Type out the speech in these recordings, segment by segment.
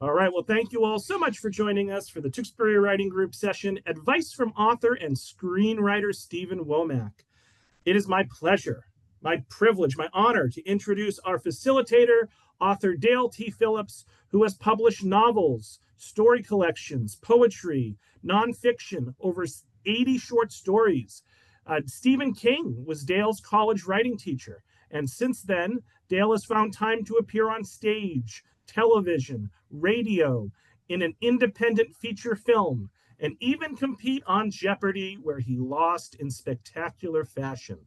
All right. Well, thank you all so much for joining us for the Tewksbury Writing Group session, Advice from Author and Screenwriter Steven Womack. It is my pleasure, my privilege, my honor to introduce our facilitator, author Dale T. Phillips, who has published novels, story collections, poetry, nonfiction, over 80 short stories. Stephen King was Dale's college writing teacher, and since then, Dale has found time to appear on stage, television, radio, in an independent feature film, and even compete on Jeopardy, where he lost in spectacular fashion.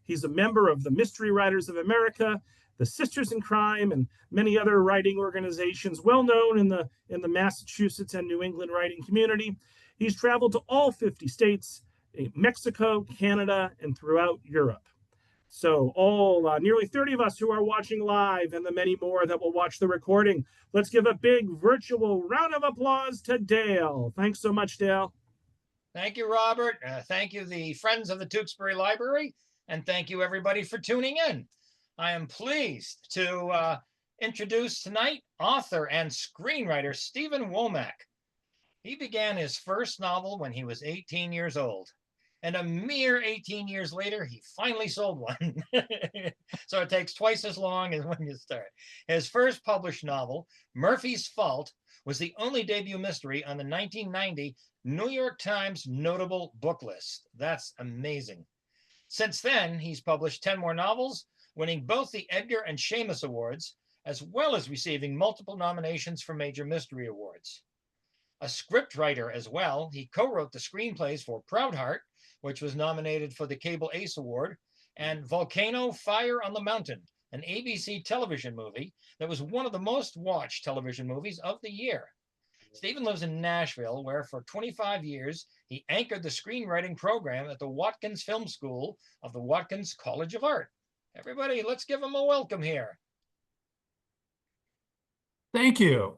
He's a member of the Mystery Writers of America, the Sisters in Crime, and many other writing organizations well known in the Massachusetts and New England writing community. He's traveled to all 50 states, Mexico, Canada, and throughout Europe. So all nearly 30 of us who are watching live and the many more that will watch the recording, let's give a big virtual round of applause to Dale. Thanks so much, Dale. Thank you, Robert. Thank you, the Friends of the Tewksbury Library, and thank you, everybody, for tuning in. I am pleased to introduce tonight author and screenwriter Steven Womack. He began his first novel when he was 18 years old. And a mere 18 years later, he finally sold one. So it takes twice as long as when you start. His first published novel, Murphy's Fault, was the only debut mystery on the 1990 New York Times notable book list. That's amazing. Since then, he's published 10 more novels, winning both the Edgar and Shamus Awards, as well as receiving multiple nominations for major mystery awards. A scriptwriter as well, he co-wrote the screenplays for Proudheart, which was nominated for the CableAce Award, and Volcano, Fire on the Mountain, an ABC television movie that was one of the most watched television movies of the year. Steven lives in Nashville, where for 25 years, he anchored the screenwriting program at the Watkins Film School of the Watkins College of Art. Everybody, let's give him a welcome here. Thank you.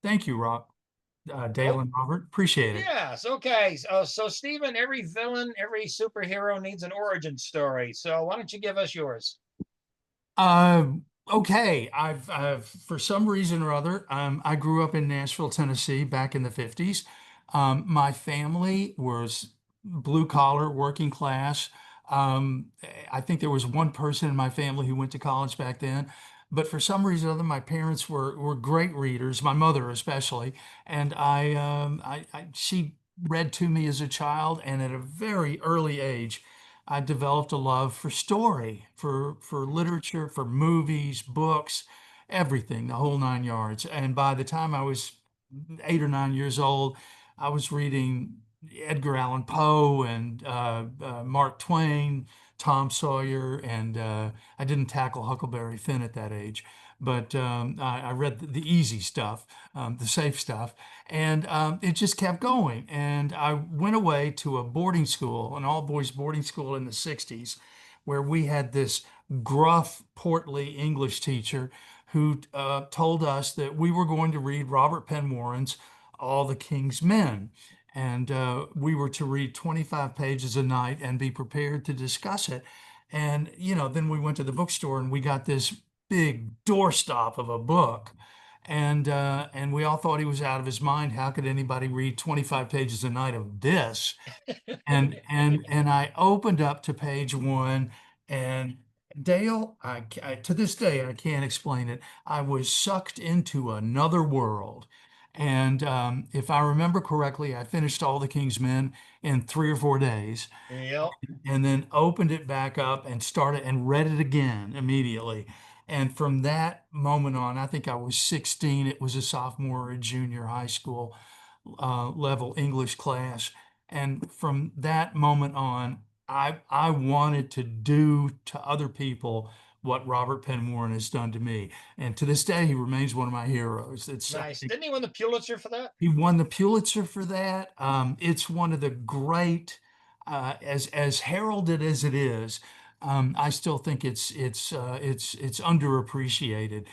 Thank you, Rob. Dale and Robert, appreciate it. Yes, okay. So Steven, every villain, every superhero needs an origin story. So why don't you give us yours? Okay. I've for some reason or other, I grew up in Nashville, Tennessee, back in the 50s. My family was blue collar, working class. I think there was one person in my family who went to college back then. But for some reason or other, my parents were great readers, my mother especially, and she read to me as a child, and at a very early age, I developed a love for story, for literature, for movies, books, everything, the whole nine yards. And by the time I was 8 or 9 years old, I was reading Edgar Allan Poe and Mark Twain, Tom Sawyer, and I didn't tackle Huckleberry Finn at that age, but I read the easy stuff, the safe stuff, and it just kept going. And I went away to a boarding school, an all-boys boarding school in the 60s, where we had this gruff, portly English teacher who told us that we were going to read Robert Penn Warren's All the King's Men. And we were to read 25 pages a night and be prepared to discuss it. And, then we went to the bookstore and we got this big doorstop of a book. And we all thought he was out of his mind. How could anybody read 25 pages a night of this? And I opened up to page one, and Dale, I to this day, I can't explain it. I was sucked into another world. And if I remember correctly, I finished All the King's Men in 3 or 4 days. Yep. And then opened it back up and started and read it again immediately. And from that moment on, I think I was 16. It was a sophomore or junior high school level English class. And from that moment on, I wanted to do to other people what Robert Penn Warren has done to me. And to this day, he remains one of my heroes. It's nice. Didn't he win the Pulitzer for that? He won the Pulitzer for that. It's one of the great, as heralded as it is. I still think it's underappreciated.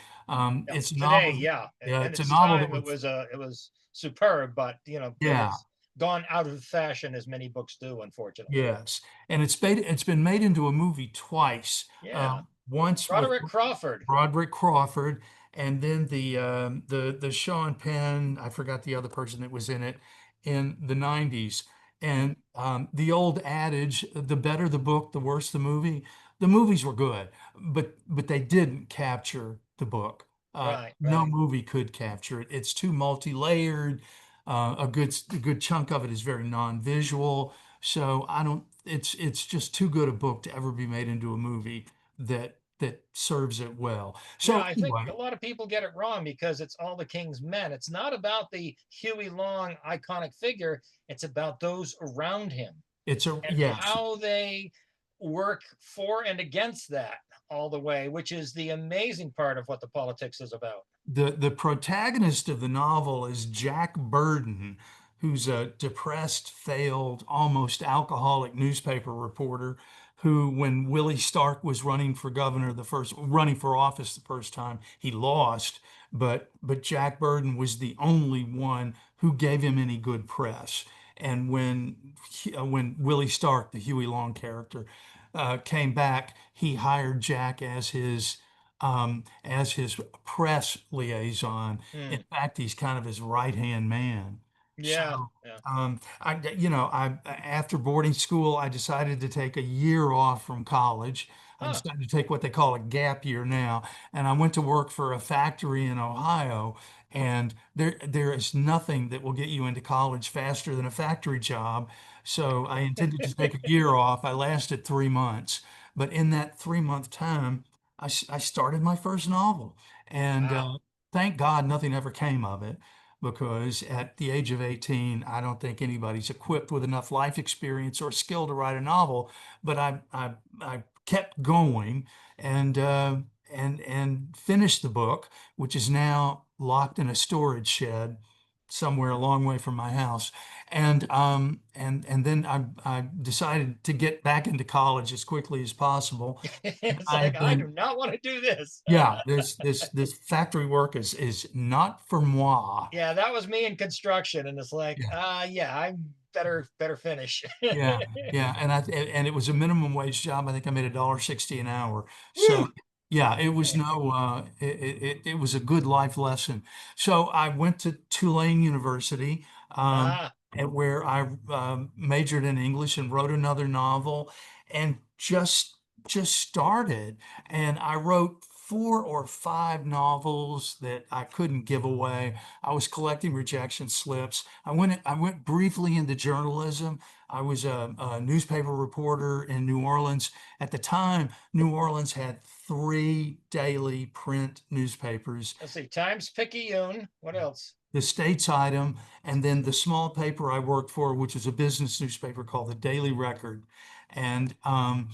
It's a novel. Yeah. Yeah, and it's a novel that it was superb, but it yeah. has gone out of fashion as many books do, unfortunately. Yes, and it's been made into a movie twice. Yeah. Once with Broderick Crawford. Broderick Crawford, and then the Sean Penn, I forgot the other person that was in it in the 90s. And the old adage, the better the book, the worse the movie. The movies were good, but they didn't capture the book. Right, No right. movie could capture it. It's too multi-layered. A good chunk of it is very non-visual. So I don't. It's just too good a book to ever be made into a movie that serves it well. Yeah, So I think a anyway, lot of people get it wrong because it's All the King's Men. It's not about the Huey Long iconic figure. It's about those around him it's a and yes. how they work for and against that all the way, which is the amazing part of what the politics is about. The protagonist of the novel is Jack Burden, who's a depressed, failed, almost alcoholic newspaper reporter who, when Willie Stark was running for office the first time, he lost, but Jack Burden was the only one who gave him any good press. And when Willie Stark, the Huey Long character, came back, he hired Jack as his press liaison. In Hmm. fact, he's kind of his right-hand man. So, Yeah, yeah. after boarding school, I decided to take a year off from college. I Huh. decided to take what they call a gap year now, and I went to work for a factory in Ohio. And there is nothing that will get you into college faster than a factory job. So I intended to take a year off. I lasted 3 months, but in that 3 month time, I started my first novel, and Wow. thank God nothing ever came of it because at the age of 18, I don't think anybody's equipped with enough life experience or skill to write a novel. But I kept going and finished the book, which is now locked in a storage shed somewhere a long way from my house. And then I decided to get back into college as quickly as possible. It's I like have I do been, not want to do this. yeah, this factory work is not for moi. Yeah, that was me in construction, and it's like, Yeah, yeah, I better finish. yeah, yeah. And it was a minimum wage job. I think I made $1.60 an hour. So Woo! yeah, it was no it was a good life lesson. So I went to Tulane University, Ah, where I majored in English and wrote another novel, and just started. And I wrote 4 or 5 novels that I couldn't give away. I was collecting rejection slips. I went briefly into journalism. I was a newspaper reporter in New Orleans. At the time, New Orleans had 3 daily print newspapers, let's see. Times-Picayune. What else? the States Item, and then the small paper I worked for, which was a business newspaper called the Daily Record. And I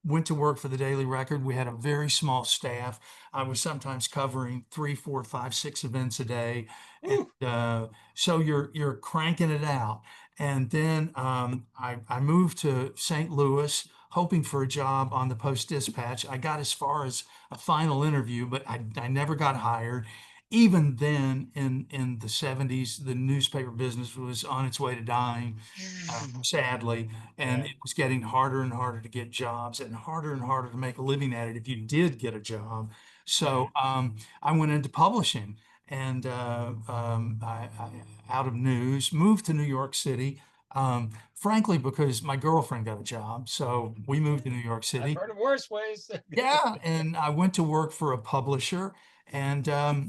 went to work for the Daily Record. We had a very small staff. I was sometimes covering 3, 4, 5, 6 events a day, and Woo! so you're cranking it out. And then I moved to St. Louis, hoping for a job on the Post Dispatch. I got as far as a final interview, but I never got hired. Even then, in the 70s, the newspaper business was on its way to dying, sadly, and Yeah. it was getting harder and harder to get jobs and harder to make a living at it if you did get a job. So Hmm. I went into publishing and out of news, moved to New York City, frankly, because my girlfriend got a job. So we moved to New York I've City. heard of worse ways. Yeah, and I went to work for a publisher, and I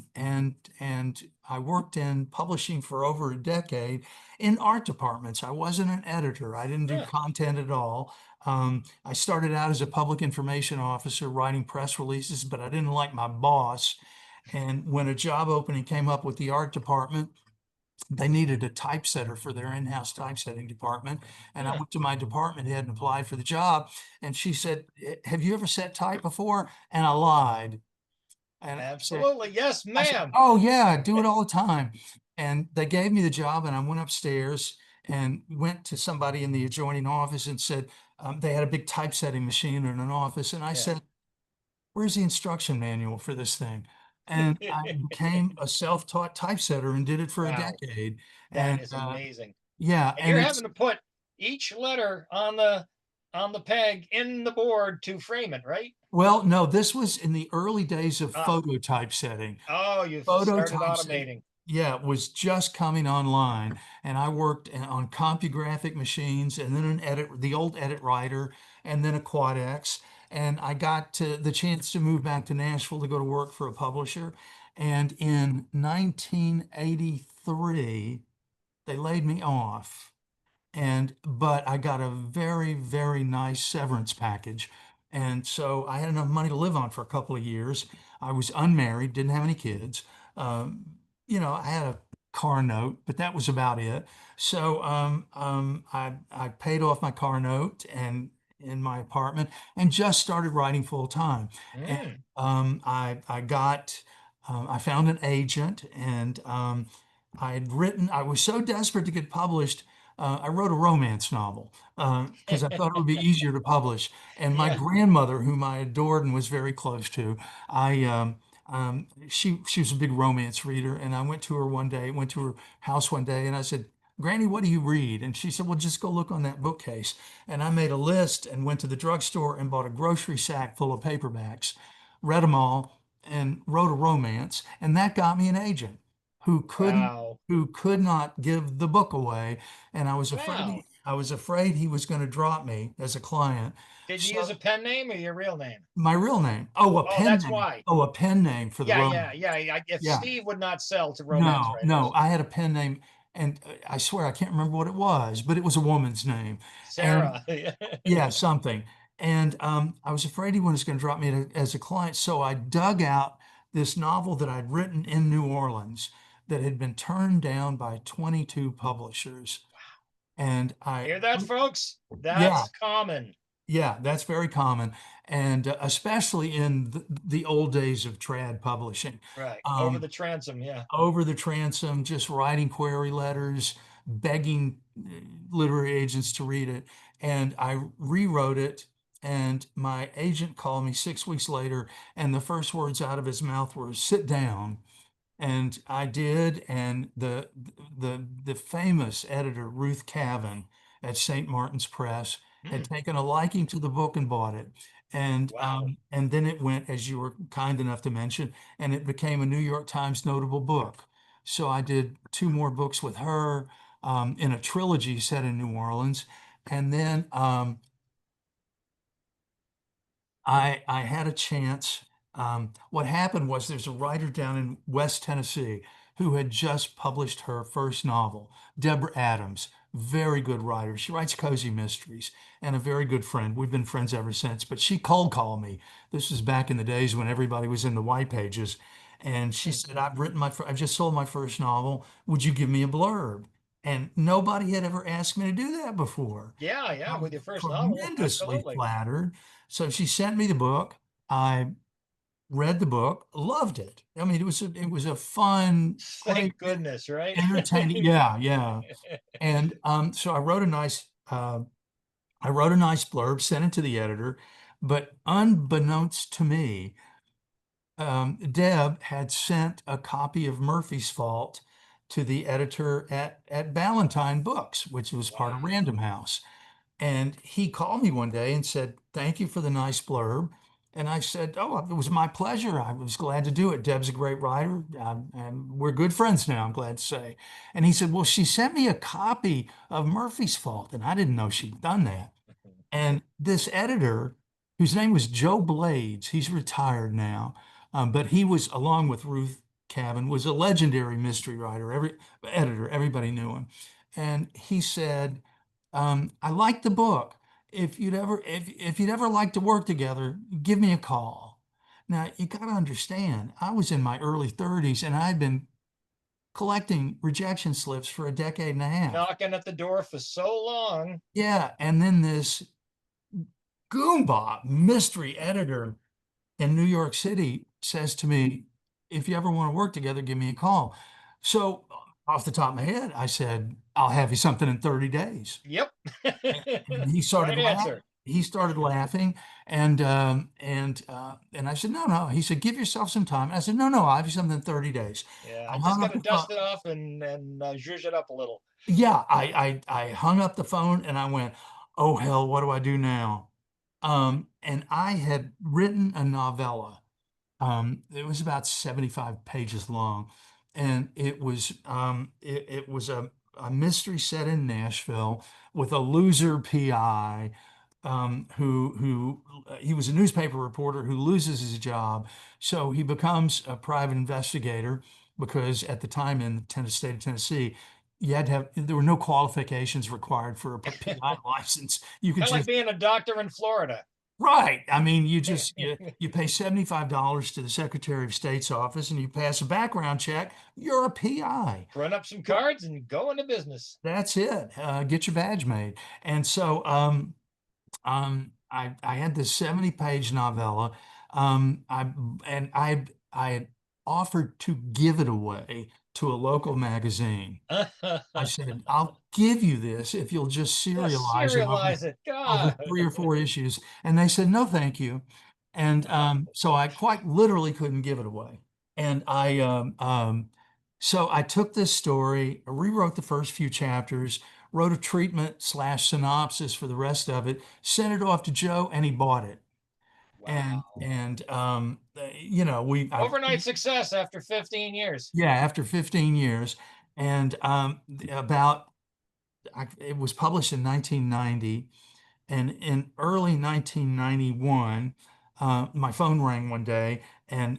worked in publishing for over a decade in art departments. I wasn't an editor. I didn't do Huh. content at all. I started out as a public information officer writing press releases, but I didn't like my boss. And when a job opening came up with the art department, they needed a typesetter for their in-house typesetting department. And I Huh. went to my department head and applied for the job. And she said, Have you ever set type before? And I lied. And Absolutely. Yes, I said, ma'am. Oh yeah, I do it all the time. And they gave me the job, and I went upstairs and went to somebody in the adjoining office and said, they had a big typesetting machine in an office. And I Yeah. said, Where's the instruction manual for this thing? And I became a self-taught typesetter and did it for a Wow, decade. that And is amazing. yeah, And and you're it's having to put each letter on the on the peg in the board to frame it, right? Well, no, this was in the early days of Ah, photo typesetting. oh, you Photo started typesetting, automating. yeah, was just coming online, and I worked on CompuGraphic machines, and then the old Edit Writer, and then a Quad X, and I got the chance to move back to Nashville to go to work for a publisher, and in 1983, they laid me off, but I got a very, very nice severance package. And so I had enough money to live on for a couple of years. I was unmarried, didn't have any kids. Um, I had a car note, but that was about it. So I paid off my car note and in my apartment and just started writing full time. And Mm. I found an agent, and I was so desperate to get published. I wrote a romance novel because I thought it would be easier to publish. And my Yeah. grandmother, whom I adored and was very close to, I she was a big romance reader. And I went to her house one day, and I said, "Granny, what do you read?" And she said, "Well, just go look on that bookcase." And I made a list and went to the drugstore and bought a grocery sack full of paperbacks, read them all, and wrote a romance. And that got me an agent who couldn't Wow. who could not give the book away, and Wow. I was afraid he was going to drop me as a client. Did you So use a pen name or your real name? my real name, Oh, that's why. a pen name for the Yeah, romance. yeah, yeah. If Yeah, Steve would not sell to romance no, no, writers. I had a pen name, and I swear I can't remember what it was, but it was a woman's name, and Sarah. yeah, something. And I was afraid he was going to drop me as a client, so I dug out this novel that I'd written in New Orleans that had been turned down by 22 publishers. And Hear that, folks? yeah, That's common. yeah, that's very common, and especially in the old days of trad publishing. Right. Over Um, the transom. Yeah. Over the transom, just writing query letters, begging literary agents to read it. And I rewrote it. And my agent called me 6 weeks later, and the first words out of his mouth were, "Sit down." And I did. And the famous editor, Ruth Cavan at St. Martin's Press, had Hmm. taken a liking to the book and bought it. Wow. And then it went, as you were kind enough to mention, and it became a New York Times notable book. So I did two more books with her in a trilogy set in New Orleans. And then I had a chance. What happened was there's a writer down in West Tennessee who had just published her first novel, Deborah Adams, very good writer. She writes cozy mysteries and a very good friend. We've been friends ever since, but she cold called me. This was back in the days when everybody was in the white pages. And she Hmm. said, I've just sold my first novel. Would you give me a blurb? And nobody had ever asked me to do that before. Yeah, I yeah. was With your first novel. tremendously Absolutely. flattered. So she sent me the book. I read the book, loved it. I mean, it was a fun, great, Thank goodness, right? entertaining. Yeah, yeah. And so I wrote a nice blurb, sent it to the editor, but unbeknownst to me, Deb had sent a copy of Murphy's Fault to the editor at Ballantine Books, which was part of Wow. Random House. And he called me one day and said, "Thank you for the nice blurb." And I said, "Oh, it was my pleasure. I was glad to do it. Deb's a great writer. And we're good friends now, I'm glad to say." And he said, "Well, she sent me a copy of Murphy's Fault." And I didn't know she'd done that. And this editor, whose name was Joe Blades, he's retired now, but he was, along with Ruth Cavan, was a legendary mystery writer, editor, everybody knew him. And he said, "I like the book. If you'd ever like to work together, give me a call." Now you got to understand, I was in my early 30s and I'd been collecting rejection slips for a decade and a half. Knocking at the door for so long. Yeah, and then this Goomba mystery editor in New York City says to me, "If you ever want to work together, give me a call." So off the top of my head, I said, "I'll have you something in 30 days." Yep. And he started Right laughing. answer. He started laughing, and I said, "No, no." He said, "Give yourself some time." I said, "No, no, I'll have you something in 30 days." Yeah, I I just hung got up to the phone. dust it off and zhuzh it up a little. Yeah, I hung up the phone and I went, oh hell, what do I do now? And I had written a novella. It was about 75 pages long, and it was a mystery set in Nashville with a loser PI, who he was a newspaper reporter who loses his job, so he becomes a private investigator because at the time in the state of Tennessee, you had to have there were no qualifications required for a PI license. You could Kind of like just being a doctor in Florida. right. I mean, you pay $75 to the Secretary of State's office and you pass a background check, you're a PI. Run up some cards and go into business. That's it. Get your badge made. And so I had this 70-page novella. I and I had offered to give it away to a local magazine. I said, I'll give you this if you'll just Just serialize it serialize it. over God. 3 or 4 issues. And they said, no, thank you. And so I quite literally couldn't give it away. And so I took this story, rewrote the first few chapters, wrote a treatment/synopsis for the rest of it, sent it off to Joe, and he bought it. Wow. You know, Overnight success after 15 years. yeah, after 15 years, and it was published in 1990. And in early 1991, my phone rang one day, and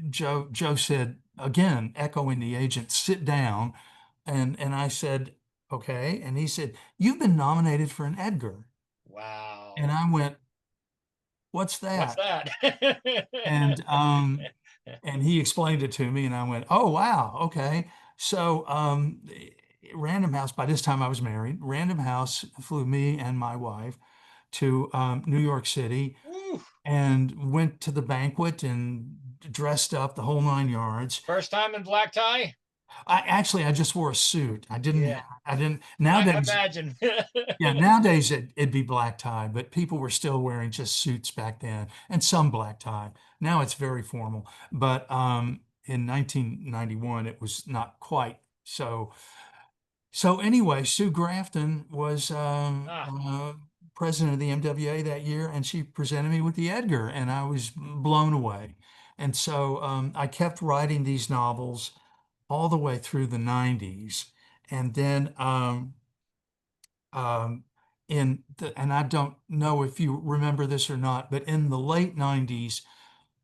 Joe said, again, echoing the agent, sit down. And I said, okay. And he said, you've been nominated for an Edgar. And Wow. I went, what's What's that? that? And and he explained it to me, and I went, oh wow, okay. So Random House, by this time I was married, Random House flew me and my wife to New York City Woo. and went to the banquet and dressed up the whole 9 yards. First time in black tie? I just wore a suit. Yeah. I didn't I nowadays. imagine. Yeah, nowadays it'd be black tie, but people were still wearing just suits back then and some black tie. Now it's very formal, but in 1991 it was not quite so. So anyway, Sue Grafton was Ah, president of the MWA that year, and she presented me with the Edgar, and I was blown away. And so I kept writing these novels all the way through the 90s, and then and I don't know if you remember this or not, but in the late 90s,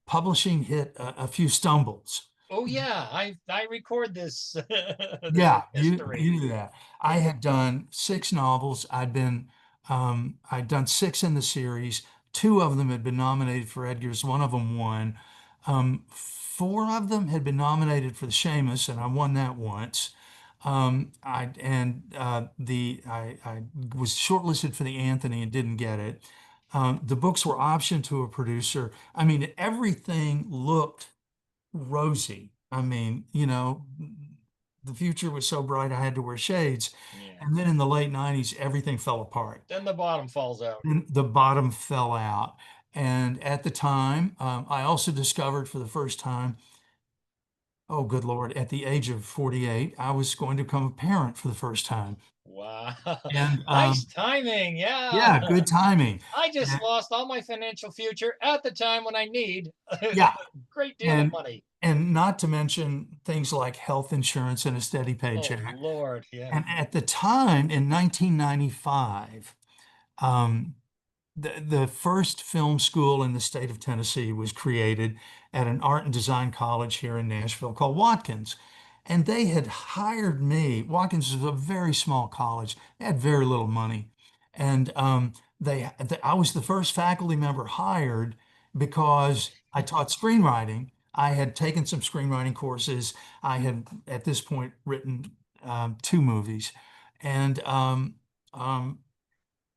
publishing hit a few stumbles. oh yeah, I record this this Yeah, history. you knew that. I had done 6 novels. I'd done 6 in the series. 2 of them had been nominated for Edgars. One of them won. 4 of them had been nominated for the Shamus, and I won that once. I was shortlisted for the Anthony and didn't get it. The books were optioned to a producer. I mean, everything looked rosy. I mean, you know, the future was so bright I had to wear shades. Yeah. And then in the late 90s, everything fell apart. Then the bottom falls out. And the bottom fell out. And at the time, I also discovered for the first time, oh, good Lord, at the age of 48, I was going to become a parent for the first time. Wow. And Nice timing. Yeah. yeah, good timing. I just lost all my financial future at the time when I need Yeah. a great deal of money. And not to mention things like health insurance and a steady Oh paycheck. Lord, yeah. And at the time in 1995, the first film school in the state of Tennessee was created at an art and design college here in Nashville called Watkins. And they had hired me. Watkins was a very small college. They had very little money. And I was the first faculty member hired because I taught screenwriting. I had taken some screenwriting courses. I had, at this point, written 2 movies. And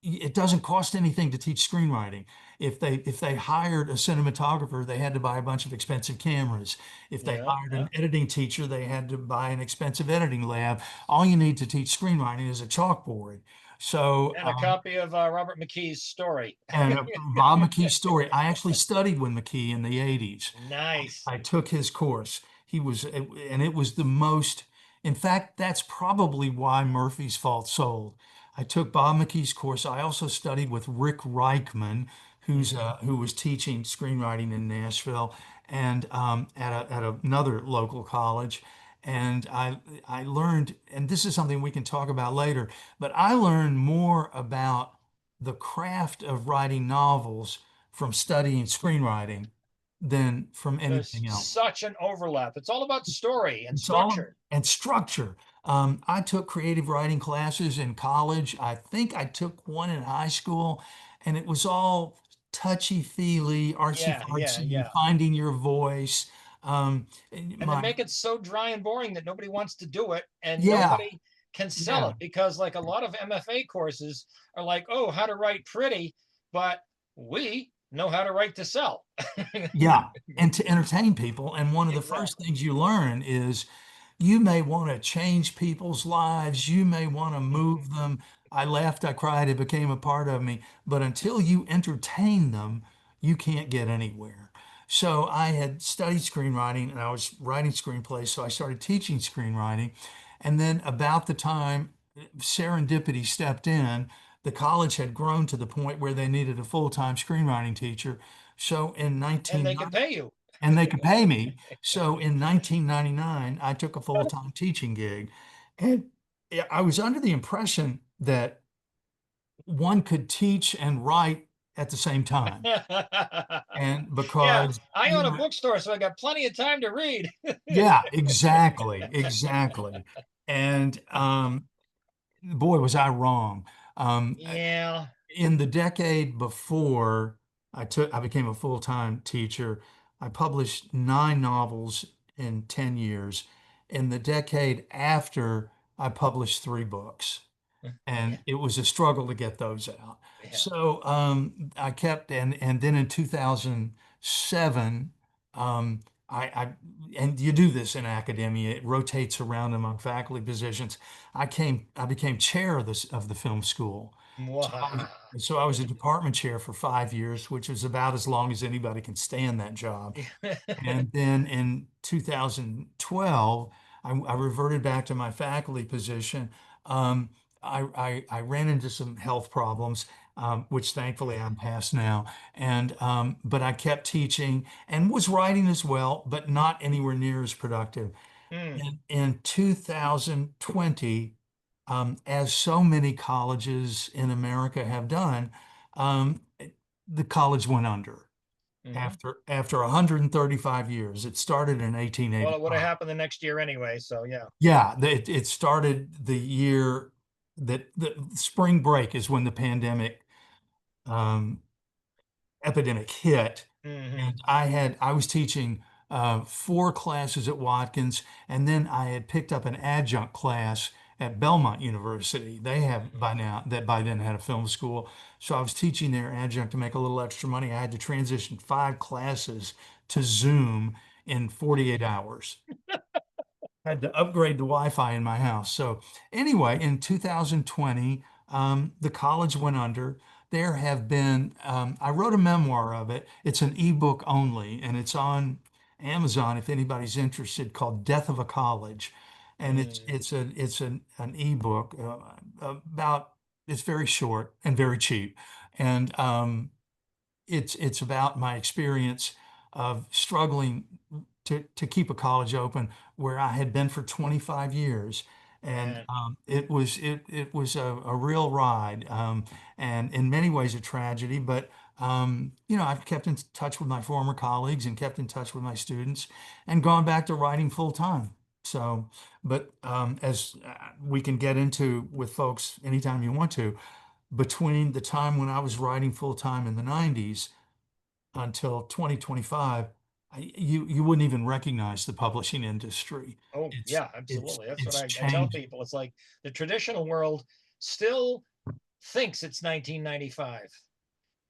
it doesn't cost anything to teach screenwriting. If they hired a cinematographer, they had to buy a bunch of expensive cameras. If they hired an editing teacher, they had to buy an expensive editing lab. All you need to teach screenwriting is a chalkboard. So and a copy of Robert McKee's story. and Bob McKee's story. I actually studied with McKee in the 80s. Nice. I took his course. And it was the most, in fact, that's probably why Murphy's Fault sold. I took Bob McKee's course. I also studied with Rick Reichman, who was teaching screenwriting in Nashville and at another local college. And I learned, and this is something we can talk about later, but I learned more about the craft of writing novels from studying screenwriting than from There's anything else. such an overlap. It's all about story and It's all structure. and structure. I took creative writing classes in college. I think I took one in high school, and it was all touchy-feely, Yeah, yeah, artsy-fartsy, yeah. finding your voice. And they My make it so dry and boring that nobody wants to do it and Yeah, nobody can sell yeah, it because like a lot of MFA courses are like, oh, how to write pretty, but we know how to write to sell. yeah, and to entertain people. And one of the first Exactly. things you learn is you may want to change people's lives. You may want to move them. I laughed, I cried, it became a part of me. But until you entertain them, you can't get anywhere. So I had studied screenwriting and I was writing screenplays. So I started teaching screenwriting. And then about the time serendipity stepped in, the college had grown to the point where they needed a full-time screenwriting teacher. So in And 19 they can pay you. and they could pay me. So in 1999, I took a full-time teaching gig. And I was under the impression that one could teach and write at the same time. And Yeah, because, I own a bookstore, so I got plenty of time to read. yeah, exactly, exactly. And boy, was I wrong. Um, Yeah. in the decade before I became a full-time teacher, I published 9 novels in 10 years. In the decade after, I published 3 books, Yeah, and it was a struggle to get those out. yeah. So I kept, and then in 2007, um, I and you do this in academia, it rotates around among faculty positions. I became chair of the film school. So I was, Wow. so I was a department chair for 5 years, which was about as long as anybody can stand that job. And then in 2012, I reverted back to my faculty position. Um, I ran into some health problems, which thankfully I'm past now. And but I kept teaching and was writing as well, but not anywhere near as productive. Mm, In 2020, as so many colleges in America have done, um, the college went under mhm. after 135 years. It started in Well, it would have 1885. happened the next year anyway, so yeah. Yeah, it started the year that the spring break is when the um, epidemic hit. Hmm. And I was teaching 4 classes at Watkins, and then I had picked up an adjunct class at Belmont University. They have by now that by then had a film school. So I was teaching their adjunct to make a little extra money. I had to transition 5 classes to Zoom in 48 hours. Had to upgrade the Wi-Fi in my house. So anyway, in 2020, the college went under. There have been, I wrote a memoir of it. It's an ebook only, and it's on Amazon if anybody's interested, called Death of a College. And Mm. an ebook about, it's very short and very cheap. And it's about my experience of struggling to keep a college open where I had been for 25 years. And Man. it was a real ride, and in many ways a tragedy. But I've kept in touch with my former colleagues and kept in touch with my students, and gone back to writing full time. So, but as we can get into with folks anytime you want to, between the time when I was writing full time in the 90s until 2025, you wouldn't even recognize the publishing industry. Oh, It's yeah, absolutely. That's what it's I tell changed. people. It's like the traditional world still thinks it's 1995.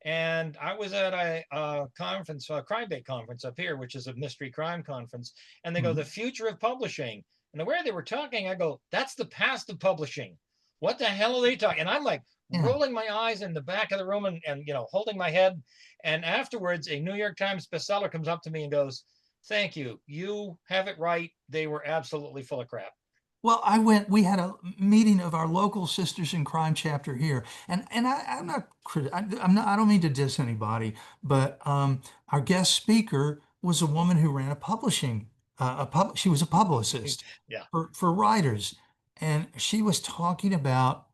And I was at a conference, a crime bait conference up here, which is a mystery crime conference. And they go, the Mhm. future of publishing. And the way they were talking, I go, that's the past of publishing. What the hell are they talking? And I'm like Yeah. rolling my eyes in the back of the room and holding my head. And afterwards, a New York Times bestseller comes up to me and goes, thank you. You have it right. They were absolutely full of crap. Well, we had a meeting of our local Sisters in Crime chapter here. I'm not, I don't mean to diss anybody, but our guest speaker was a woman who ran a publishing, she was a publicist Yeah. for writers. And she was talking about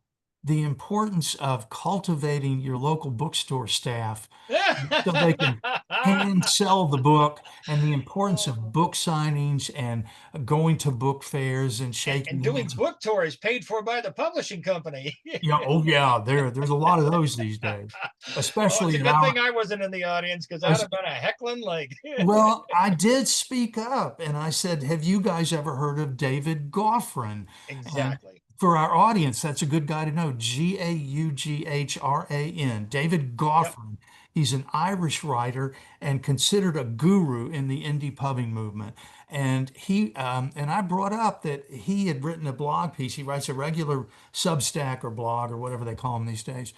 the importance of cultivating your local bookstore staff so they can hand sell the book, and the importance of book signings and going to book fairs and And shaking doing hands. book tours paid for by the publishing company. Yeah, oh yeah, there's a lot of those these days, Oh, it's especially a in good our. thing I wasn't in the audience because I'd as- have been a heckling like. Well, I did speak up and I said, "Have you guys ever heard of David Goffrin?" And Exactly. for our audience, that's a good guy to know. Gaughran, David Yep. Goffrin. He's an Irish writer and considered a guru in the indie pubbing movement. And and I brought up that he had written a blog piece. He writes a regular Substack or blog or whatever they call them these days.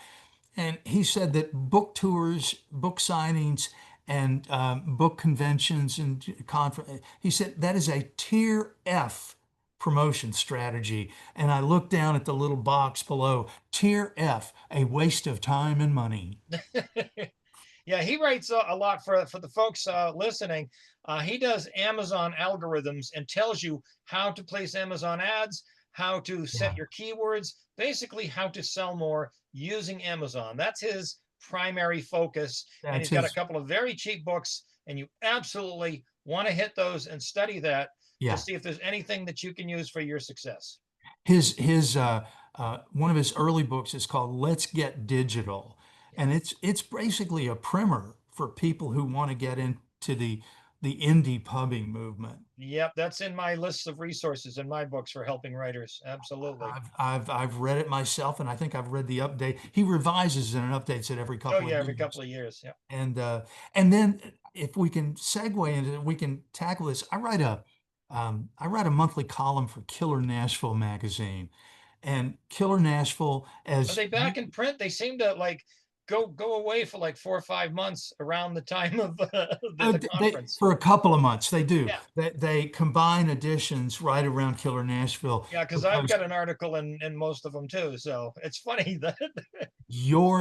And he said that book tours, book signings, and book conventions and conference, he said that is a tier F promotion strategy. And I looked down at the little box below, tier F, a waste of time and money. Yeah, he writes a lot for the folks listening. He does Amazon algorithms and tells you how to place Amazon ads, how to set Yeah, your keywords, basically how to sell more using Amazon. That's his primary focus. And that's he's got a his. couple of very cheap books, and you absolutely want to hit those and study that to Yeah, see if there's anything that you can use for your success. his one of his early books is called Let's Get Digital, Yeah. and it's basically a primer for people who want to get into the indie pubbing movement. Yep, that's in my list of resources in my books for helping writers. Absolutely. I've read it myself, and I think I've read the update. He revises it and updates it every Oh couple of yeah, every years. couple of years. Yeah. And then if we can segue into it, we can tackle this. I write a monthly column for Killer Nashville magazine, and Killer Nashville, Are as they you, back in print? They seem to like go away for like 4 or 5 months around the time of the they conference. for a couple of months they do. Yeah, They combine editions right around Killer Nashville yeah, because I've because got an article in most of them too. So it's funny that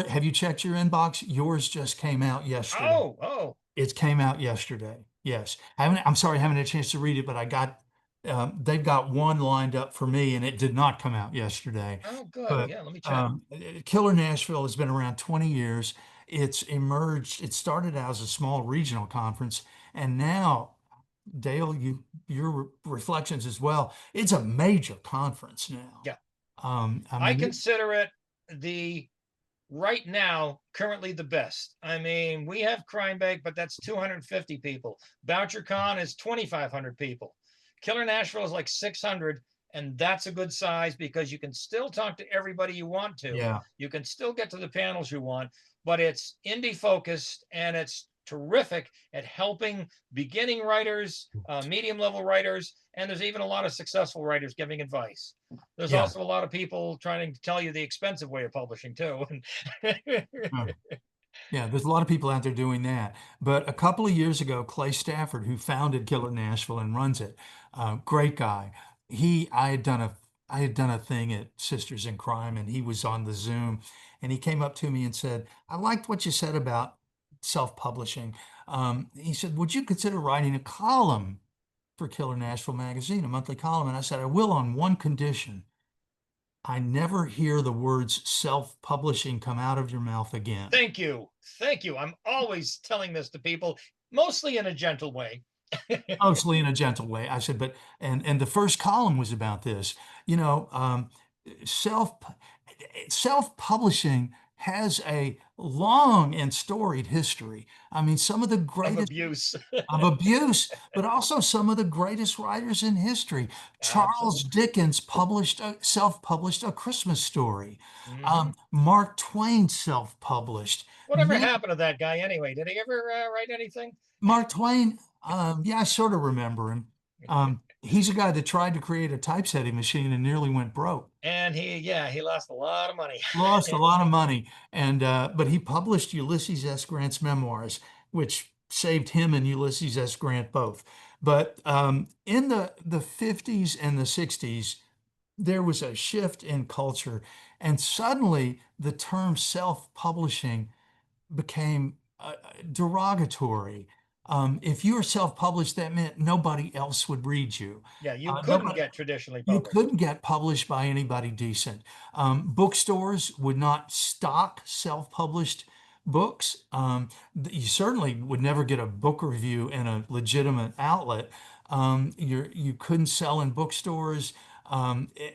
have you checked your inbox? Yours just came out yesterday. oh It came out yesterday. Yes. I'm sorry, I haven't had a chance to read it, but they've got one lined up for me, and it did not come out yesterday. oh good. But Yeah, let me check. Killer Nashville has been around 20 years. It's emerged, it started out as a small regional conference, and now, Dale, your reflections as well, it's a major conference now. Yeah, I I mean, consider it the right now currently the best. I mean, we have Crime Bake, but that's 250 people. BoucherCon is 2,500 people. Killer Nashville is like 600, and that's a good size because you can still talk to everybody you want to. yeah, You can still get to the panels you want, but it's indie focused and it's terrific at helping beginning writers, medium level writers, and there's even a lot of successful writers giving advice. There's yeah. also a lot of people trying to tell you the expensive way of publishing too. Huh. Yeah, there's a lot of people out there doing that. But a couple of years ago, Clay Stafford, who founded Killer Nashville and runs it, great guy. He, I had done a thing at Sisters in Crime, and he was on the Zoom, and he came up to me and said, "I liked what you said about self-publishing." He said, "Would you consider writing a column for Killer Nashville magazine, a monthly column?" And I said, "I will, on one condition. I never hear the words self-publishing come out of your mouth again." Thank you. Thank you. I'm always telling this to people, mostly in a gentle way. Mostly in a gentle way. I said, but and the first column was about this. You know, self self-publishing has a long and storied history. I mean, some of the Of greatest abuse. of abuse, but also some of the greatest writers in history. Charles Absolutely. Dickens self-published A Christmas Story. Hmm. Mark Twain self-published. Whatever happened to that guy anyway? Did he ever write anything? Mark Twain, yeah, I sort of remember him. He's a guy that tried to create a typesetting machine and nearly went broke. And he lost a lot of money. Lost a lot of money, and but he published Ulysses S. Grant's memoirs, which saved him and Ulysses S. Grant both. But in the 50s and the 60s, there was a shift in culture, and suddenly the term self-publishing became derogatory. If you were self-published, that meant nobody else would read you. Yeah, you couldn't Nobody, get traditionally you published. couldn't get published by anybody decent. Bookstores would not stock self-published books. You certainly would never get a book review in a legitimate outlet. You couldn't sell in bookstores.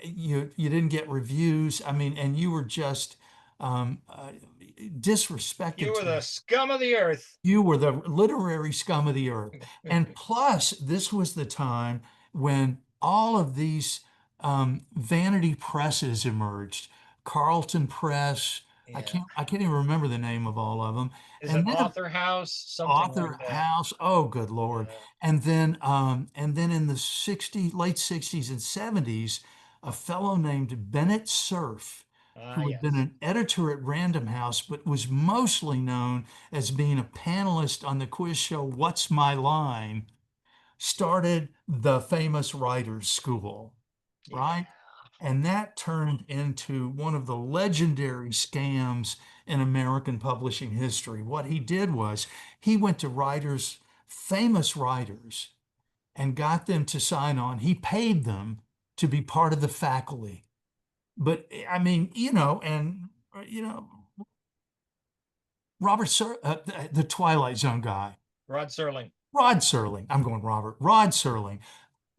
You didn't get reviews. I mean, and you were just You disrespected were to. the scum of the earth. You were the literary scum of the earth. And plus, this was the time when all of these vanity presses emerged. Carlton Press. Yeah. I can't even remember the name of all of them. Is it And then Author House? Something like Author that. House. Oh, good Lord. Yeah. And then in the late 60s and 70s, a fellow named Bennett Cerf, Ah, who had been yes. an editor at Random House, but was mostly known as being a panelist on the quiz show What's My Line, started the famous Writers School, Yeah. right? And that turned into one of the legendary scams in American publishing history. What he did was he went to writers, famous writers, and got them to sign on. He paid them to be part of the faculty. But I mean, you know, the Twilight Zone guy, Rod Serling. Rod Serling. I'm going Robert. Rod Serling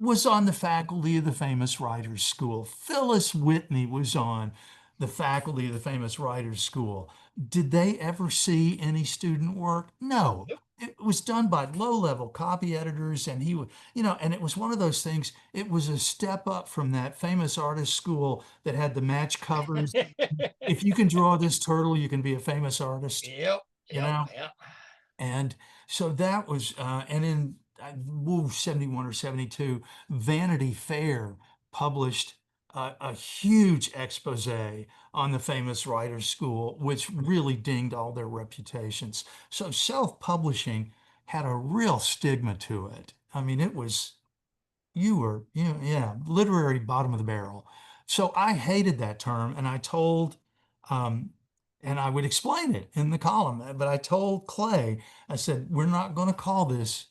was on the faculty of the famous Writers School. Phyllis Whitney was on the faculty of the famous Writers School. Did they ever see any student work? No. Nope. It was done by low-level copy editors, and he would, and it was one of those things. It was a step up from that famous artist school that had the match covers. If you can draw this turtle, you can be a famous artist, Yep. you Yep. know? Yep. And so that was, and in 71 or 72, Vanity Fair published a huge expose on the famous writers' school, which really dinged all their reputations. So self-publishing had a real stigma to it. I mean, it was yeah, literary bottom of the barrel. So I hated that term, and um, and I would explain it in the column, but I told Clay, I said, we're not going to call this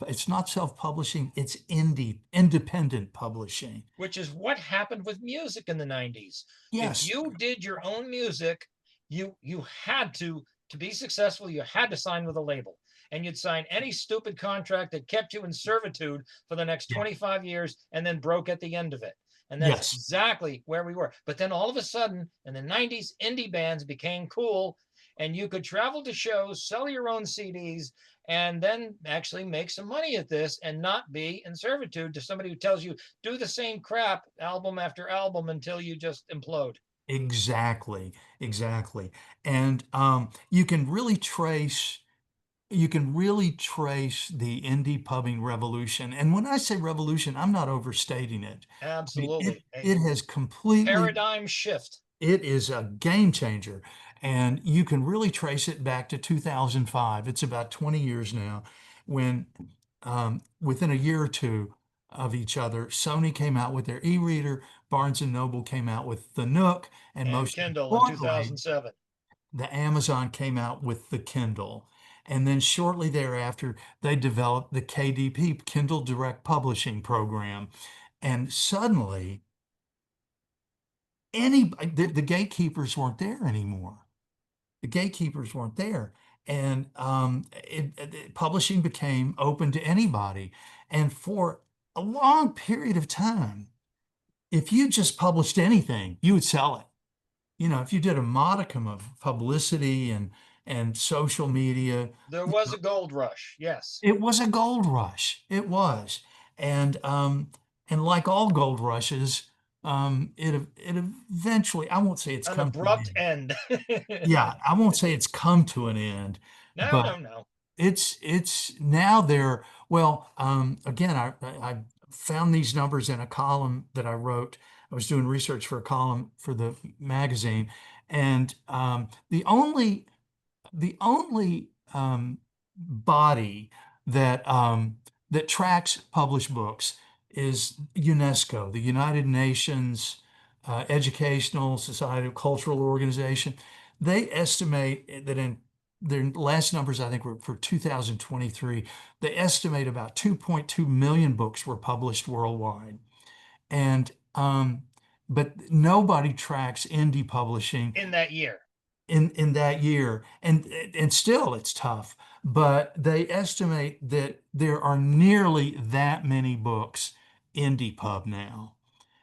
it's not self-publishing, it's independent publishing. Which is what happened with music in the 90s. If Yes, you did your own music, you had to be successful, you had to sign with a label. And you'd sign any stupid contract that kept you in servitude for the next yeah, 25 years and then broke at the end of it. And that's yes, exactly where we were. But then all of a sudden, in the 90s, indie bands became cool, and you could travel to shows, sell your own CDs, and then actually make some money at this and not be in servitude to somebody who tells you do the same crap album after album until you just implode. exactly, exactly. And you can really trace the indie pubbing revolution. And when I say revolution, I'm not overstating it. I mean, Absolutely. it has completely, Paradigm shift. it is a game changer. And you can really trace it back to 2005. It's about 20 years now when within a year or two of each other, Sony came out with their e-reader, Barnes and Noble came out with the Nook, and And most Kindle in importantly, 2007. the Amazon came out with the Kindle. And then shortly thereafter, they developed the KDP, Kindle Direct Publishing Program. And suddenly, the gatekeepers weren't there anymore. The gatekeepers weren't there. And publishing became open to anybody. And for a long period of time, if you just published anything, you would sell it. If you did a modicum of publicity and social media, There was a gold rush. Yes. it was a gold rush. It was. And like all gold rushes, it eventually, I won't say it's An come to an abrupt end. end. Yeah, I won't say it's come to an end, No, but no, no. it's now there. Well, again, I found these numbers in a column that I wrote. I was doing research for a column for the magazine, and the only body that tracks published books is UNESCO, the United Nations Educational Society of Cultural Organization. They estimate that in their last numbers, I think, were for 2023, they estimate about 2.2 million books were published worldwide. And but nobody tracks indie publishing In that year. in that year, and still it's tough. But they estimate that there are nearly that many books indie pub now,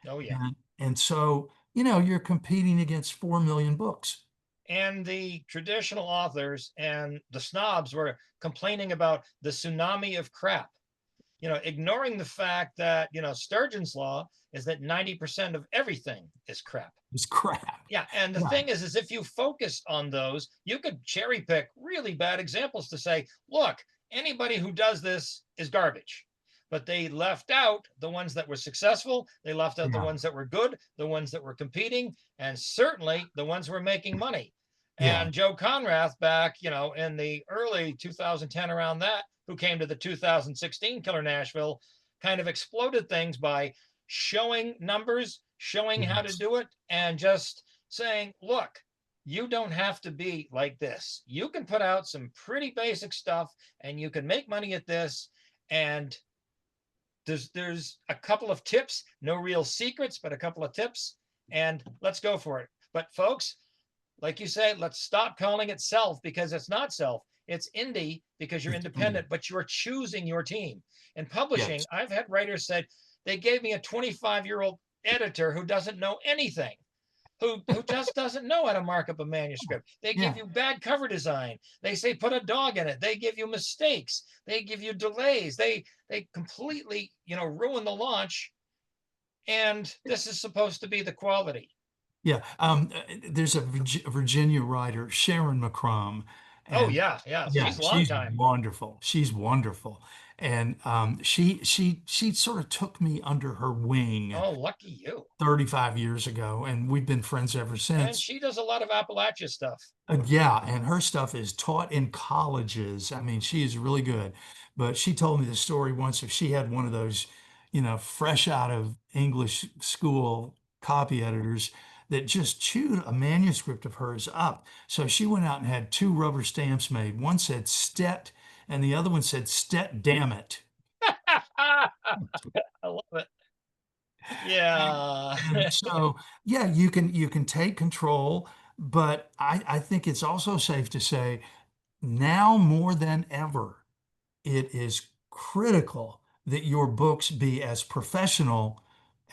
Oh, yeah. and so you're competing against 4 million books. And the traditional authors and the snobs were complaining about the tsunami of crap, ignoring the fact that, Sturgeon's law is that 90% of everything is crap. It's crap. Yeah. And the thing is if you focused on those, you could cherry pick really bad examples to say, look, anybody who does this is garbage. But they left out the ones that were successful. They left out the ones that were good, the ones that were competing, and certainly the ones who were making money. And Joe Conrath back, in the early 2010, around that, who came to the 2016 Killer Nashville, kind of exploded things by showing numbers, showing how to do it, and just saying, look, you don't have to be like this. You can put out some pretty basic stuff and you can make money at this. And there's a couple of tips, no real secrets, but a couple of tips, and let's go for it. But folks, like you say, let's stop calling it self, because it's not self. It's indie because you're independent, but you're choosing your team. In publishing, I've had writers said they gave me a 25-year-old editor who doesn't know anything, who just doesn't know how to mark up a manuscript. They give you bad cover design. They say put a dog in it. They give you mistakes. They give you delays. They completely, ruin the launch. And this is supposed to be the quality. Yeah. There's a Virginia writer, Sharon McCrum. Oh, yeah. She's a long time. Wonderful. She's wonderful. And she sort of took me under her wing. Oh, lucky you. 35 years ago, and we've been friends ever since. And she does a lot of Appalachia stuff. Yeah, and her stuff is taught in colleges. I mean, she is really good. But she told me the story once of she had one of those, fresh out of English school copy editors that just chewed a manuscript of hers up. So she went out and had 2 rubber stamps made. One said "Stet," and the other one said "Stet, damn it." I love it. Yeah. And so, yeah, you can take control, but I think it's also safe to say now more than ever, it is critical that your books be as professional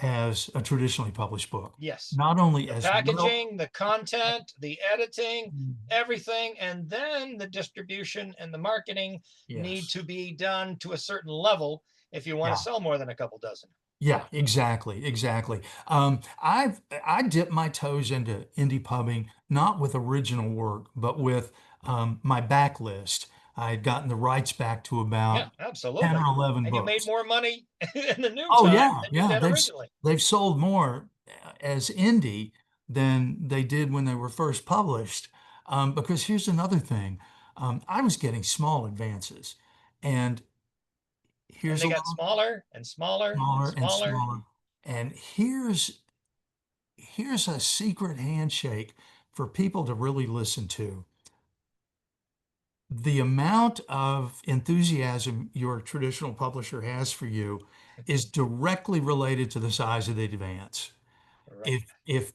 as a traditionally published book. Yes. Not only the as packaging, the content, the editing, everything, and then the distribution and the marketing need to be done to a certain level if you want to sell more than a couple dozen. Yeah, exactly. I dipped my toes into indie pubbing, not with original work, but with my backlist. I had gotten the rights back to about 10 or 11 and books. You made more money in the new Oh time yeah, than you did originally. They've sold more as indie than they did when they were first published. Because here's another thing, I was getting small advances, and they got smaller and smaller and smaller. And here's a secret handshake for people to really listen to. The amount of enthusiasm your traditional publisher has for you is directly related to the size of the advance. Right. If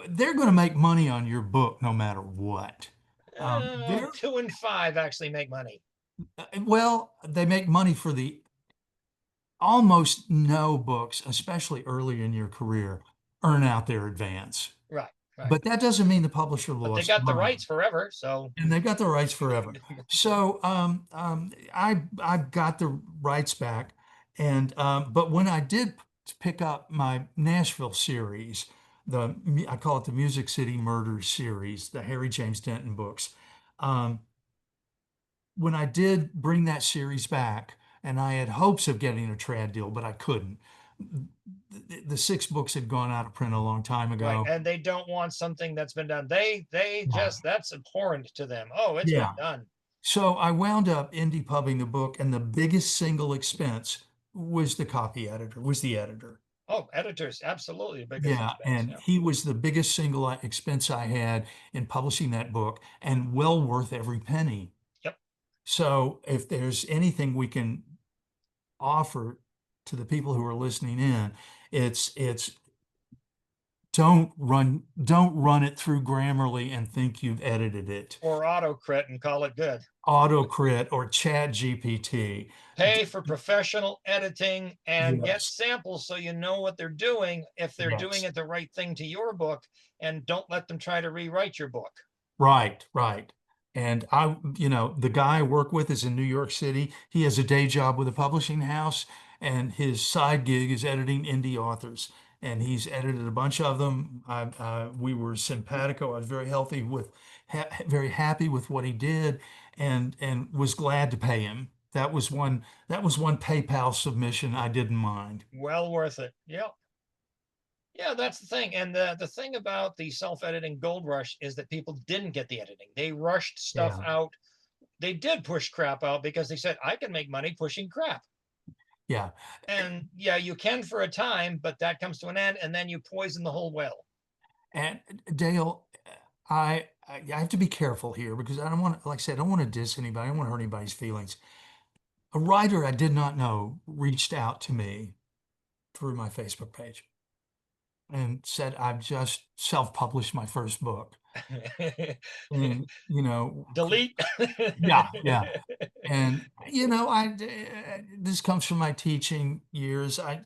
they're going to make money on your book no matter what. 2 and 5 actually make money. Well, they make money for the almost no books, especially early in your career, earn out their advance. Right. But that doesn't mean the publisher But lost they got the money. rights forever, so. And they've got the rights forever. So I got the rights back, and but when I did pick up my Nashville series, I call it the Music City Murders series, the Harry James Denton books. When I did bring that series back, and I had hopes of getting a trad deal, but I couldn't. The 6 books had gone out of print a long time ago. Right, and they don't want something that's been done. They just, that's abhorrent to them. Oh, it's been done. So I wound up indie pubbing the book, and the biggest single expense was the copy editor, was the editor. Oh, editors, absolutely the biggest Yeah, expense. and Yeah. he was the biggest single expense I had in publishing that book, and well worth every penny. Yep. So if there's anything we can offer to the people who are listening in, it's don't run it through Grammarly and think you've edited it. Or autocrit and call it good. Autocrit or Chat GPT. Pay for professional editing and get Yes, samples so you know what they're doing, if they're doing yes. it the right thing to your book, and don't let them try to rewrite your book. Right, right. And the guy I work with is in New York City. He has a day job with a publishing house, and his side gig is editing indie authors. And he's edited a bunch of them. We were simpatico. I was very healthy with, very happy with what he did, and was glad to pay him. That was one PayPal submission I didn't mind. Well worth it. Yep. Yeah, that's the thing. And the thing about the self-editing gold rush is that people didn't get the editing. They rushed stuff Yeah, out. They did push crap out because they said, I can make money pushing crap. yeah. And yeah, you can for a time, but that comes to an end, and then you poison the whole well. And Dale, I have to be careful here because I don't want to, like I said, I don't want to diss anybody. I don't want to hurt anybody's feelings. A writer I did not know reached out to me through my Facebook page and said, I've just self-published my first book. And, Delete. yeah, yeah. And, this comes from my teaching years. I'm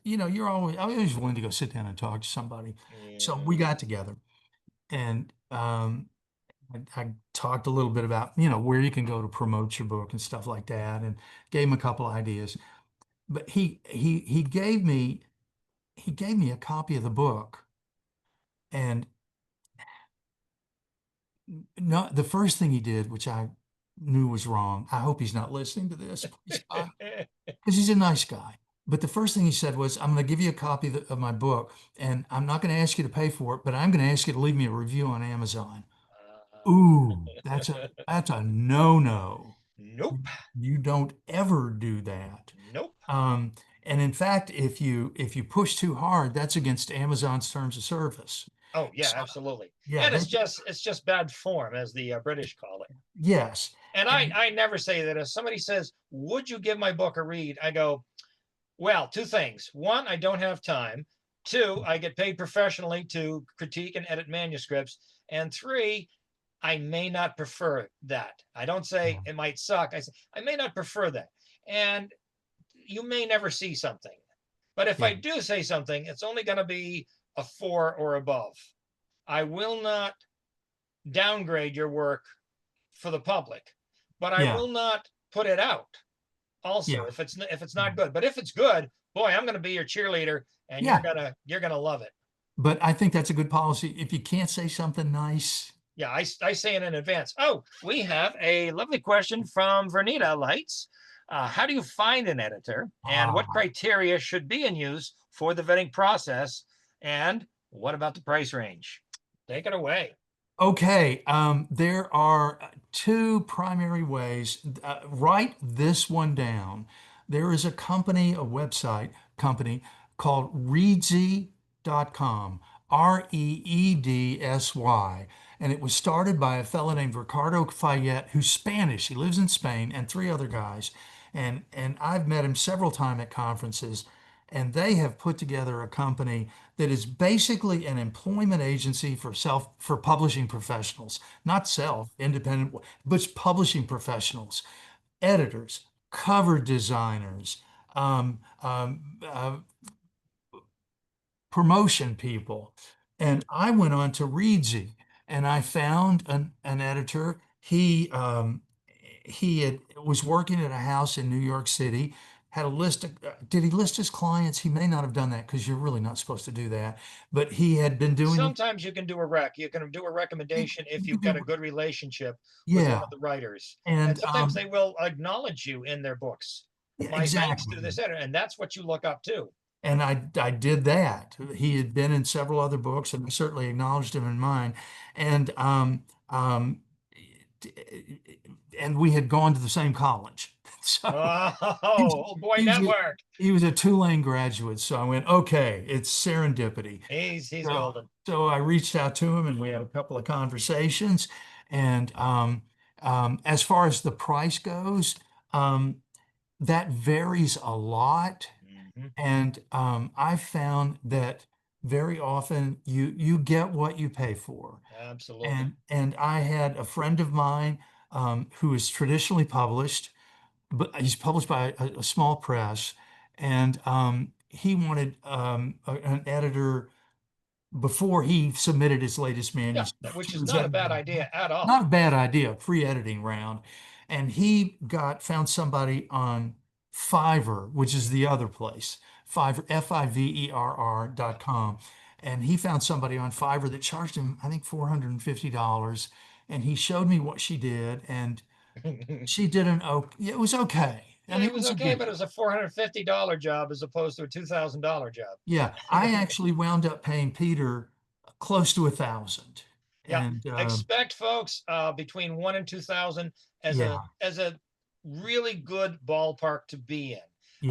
always willing to go sit down and talk to somebody. So we got together and, I talked a little bit about, where you can go to promote your book and stuff like that, and gave him a couple ideas. But he gave me a copy of the book, and no, the first thing he did, which I knew was wrong. I hope he's not listening to this, because he's a nice guy. But the first thing he said was, "I'm going to give you a copy of my book, and I'm not going to ask you to pay for it, but I'm going to ask you to leave me a review on Amazon." Ooh, that's a no-no. Nope. You don't ever do that. Nope. And in fact, if you push too hard, that's against Amazon's terms of service. Oh yeah, So, absolutely. yeah, And it's just bad form, as the British call it. yes. And And I never say that. If somebody says, would you give my book a read? I go, well, two things. One, I don't have time. Two, I get paid professionally to critique and edit manuscripts. And three, I may not prefer that. I don't say it might suck. I say, I may not prefer that. And you may never see something. But if I yeah, do say something, it's only going to be a 4 or above. I will not downgrade your work for the public, but I yeah, will not put it out also yeah, if it's not good. But if it's good, boy, I'm going to be your cheerleader, and yeah. you're gonna love it. But I think that's a good policy. If you can't say something nice, Yeah, I say it in advance. Oh, we have a lovely question from Vernita Lights. How do you find an editor, and what ah, criteria should be in use for the vetting process? And what about the price range? Take it away. okay. There are two primary ways. Write this one down. There is a website company called Reedsy.com, Reedsy. And it was started by a fellow named Ricardo Fayette, who's Spanish. He lives in Spain, and three other guys. And I've met him several times at conferences. And they have put together a company that is basically an employment agency for publishing professionals, not independent, but publishing professionals, editors, cover designers, um, um, uh, promotion people. And I went on to Reedsy, and I found an editor. Was working at a house in New York City, had a list of, did he list his clients? He may not have done that, because you're really not supposed to do that. But he had been doing it. Sometimes you can do a rec. You can do a recommendation if You you've could got a do, good relationship with one yeah. of the writers. And And sometimes they will acknowledge you in their books. yeah, My thanks exactly. to this editor. And that's what you look up to. And I did that. He had been in several other books, and I certainly acknowledged him in mine. And and we had gone to the same college. So he was, Oh, boy, he was a, network. he was a Tulane graduate. So I went, okay, it's serendipity. He's So, golden. so I reached out to him and we had a couple of conversations. And as far as the price goes, um, that varies a lot. Mhm. And I've found that very often you get what you pay for. Absolutely. And I had a friend of mine who is traditionally published, but he's published by a small press, and he wanted an editor before he submitted his latest Yeah, manuscript. which He is was not a editing, bad idea at all. not a bad idea, pre-editing round. And he found somebody on Fiverr, which is the other place, Fiverr, Fiverr.com. And he found somebody on Fiverr that charged him, I think, $450. And he showed me what she did, and she did it was okay. I Yeah, mean, it it was was a okay, good, but it was a $450 job as opposed to a $2,000 job. yeah. I actually wound up paying Peter close to 1,000. Yeah, And expect folks between 1 and 2,000 yeah, as a really good ballpark to be in.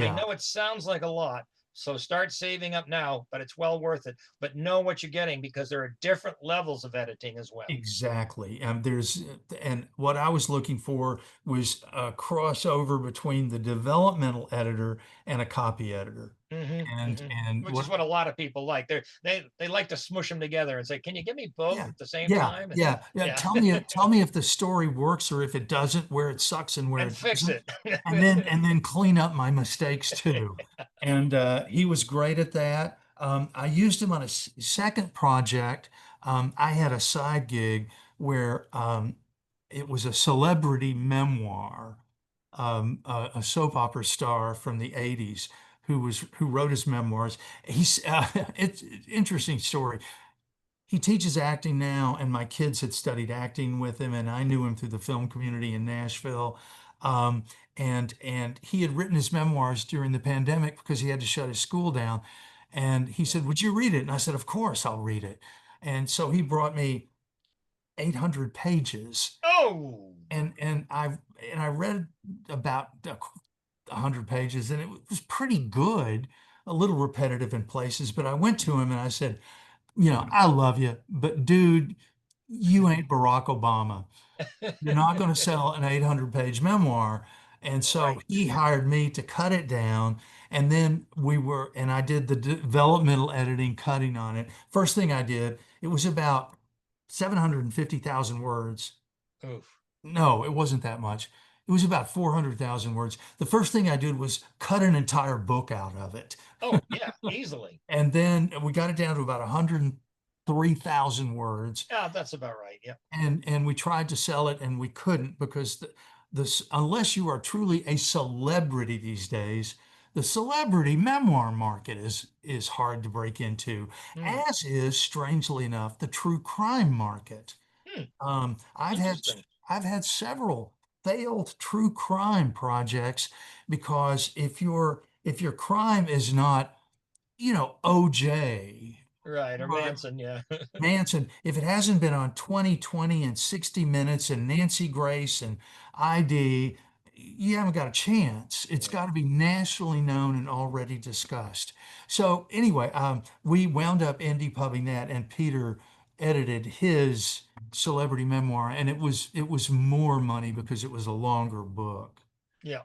I yeah. know it sounds like a lot, so start saving up now, but it's well worth it. But know what you're getting because there are different levels of editing as well. Exactly. And what I was looking for was a crossover between the developmental editor and a copy editor. And Which is what a lot of people like. They like to smush them together and say, "Can you give me both yeah, at the same yeah, time?" And yeah, yeah. yeah, Tell me if the story works or if it doesn't, where it sucks and where and it fix doesn't. it. And then clean up my mistakes too. And he was great at that. I used him on a second project. I had a side gig where it was a celebrity memoir, a soap opera star from the 80s who wrote his memoirs. It's an interesting story. He teaches acting now, and my kids had studied acting with him, and I knew him through the film community in Nashville. Um, and he had written his memoirs during the pandemic because he had to shut his school down. And he said, "Would you read it?" And I said, "Of course, I'll read it." And so he brought me 800 pages, Oh, and I read about 100 pages, and it was pretty good, a little repetitive in places. But I went to him and I said, I love you, but dude, you ain't Barack Obama. You're not going to sell an 800-page memoir. And so right. he hired me to cut it down. And then and I did the developmental editing, cutting on it. First thing I did, it was about 750,000 words. Oof. No, it wasn't that much. It was about 400,000 words. The first thing I did was cut an entire book out of it. Oh, yeah, easily. And then we got it down to about 103,000 words. Yeah, that's about right. Yeah. And we tried to sell it and we couldn't because this unless you are truly a celebrity these days, the celebrity memoir market is hard to break into, Hmm. as is, strangely enough, the true crime market. Hmm. Um, I've had Interesting. I've had several failed true crime projects because if your crime is not, OJ Right. Or or Manson. Yeah. Manson, if it hasn't been on 2020 and 60 Minutes and Nancy Grace and ID, you haven't got a chance. It's Yeah. got to be nationally known and already discussed. So anyway, we wound up indie pubbing that, and Peter edited his celebrity memoir, and it was more money because it was a longer book. Yeah.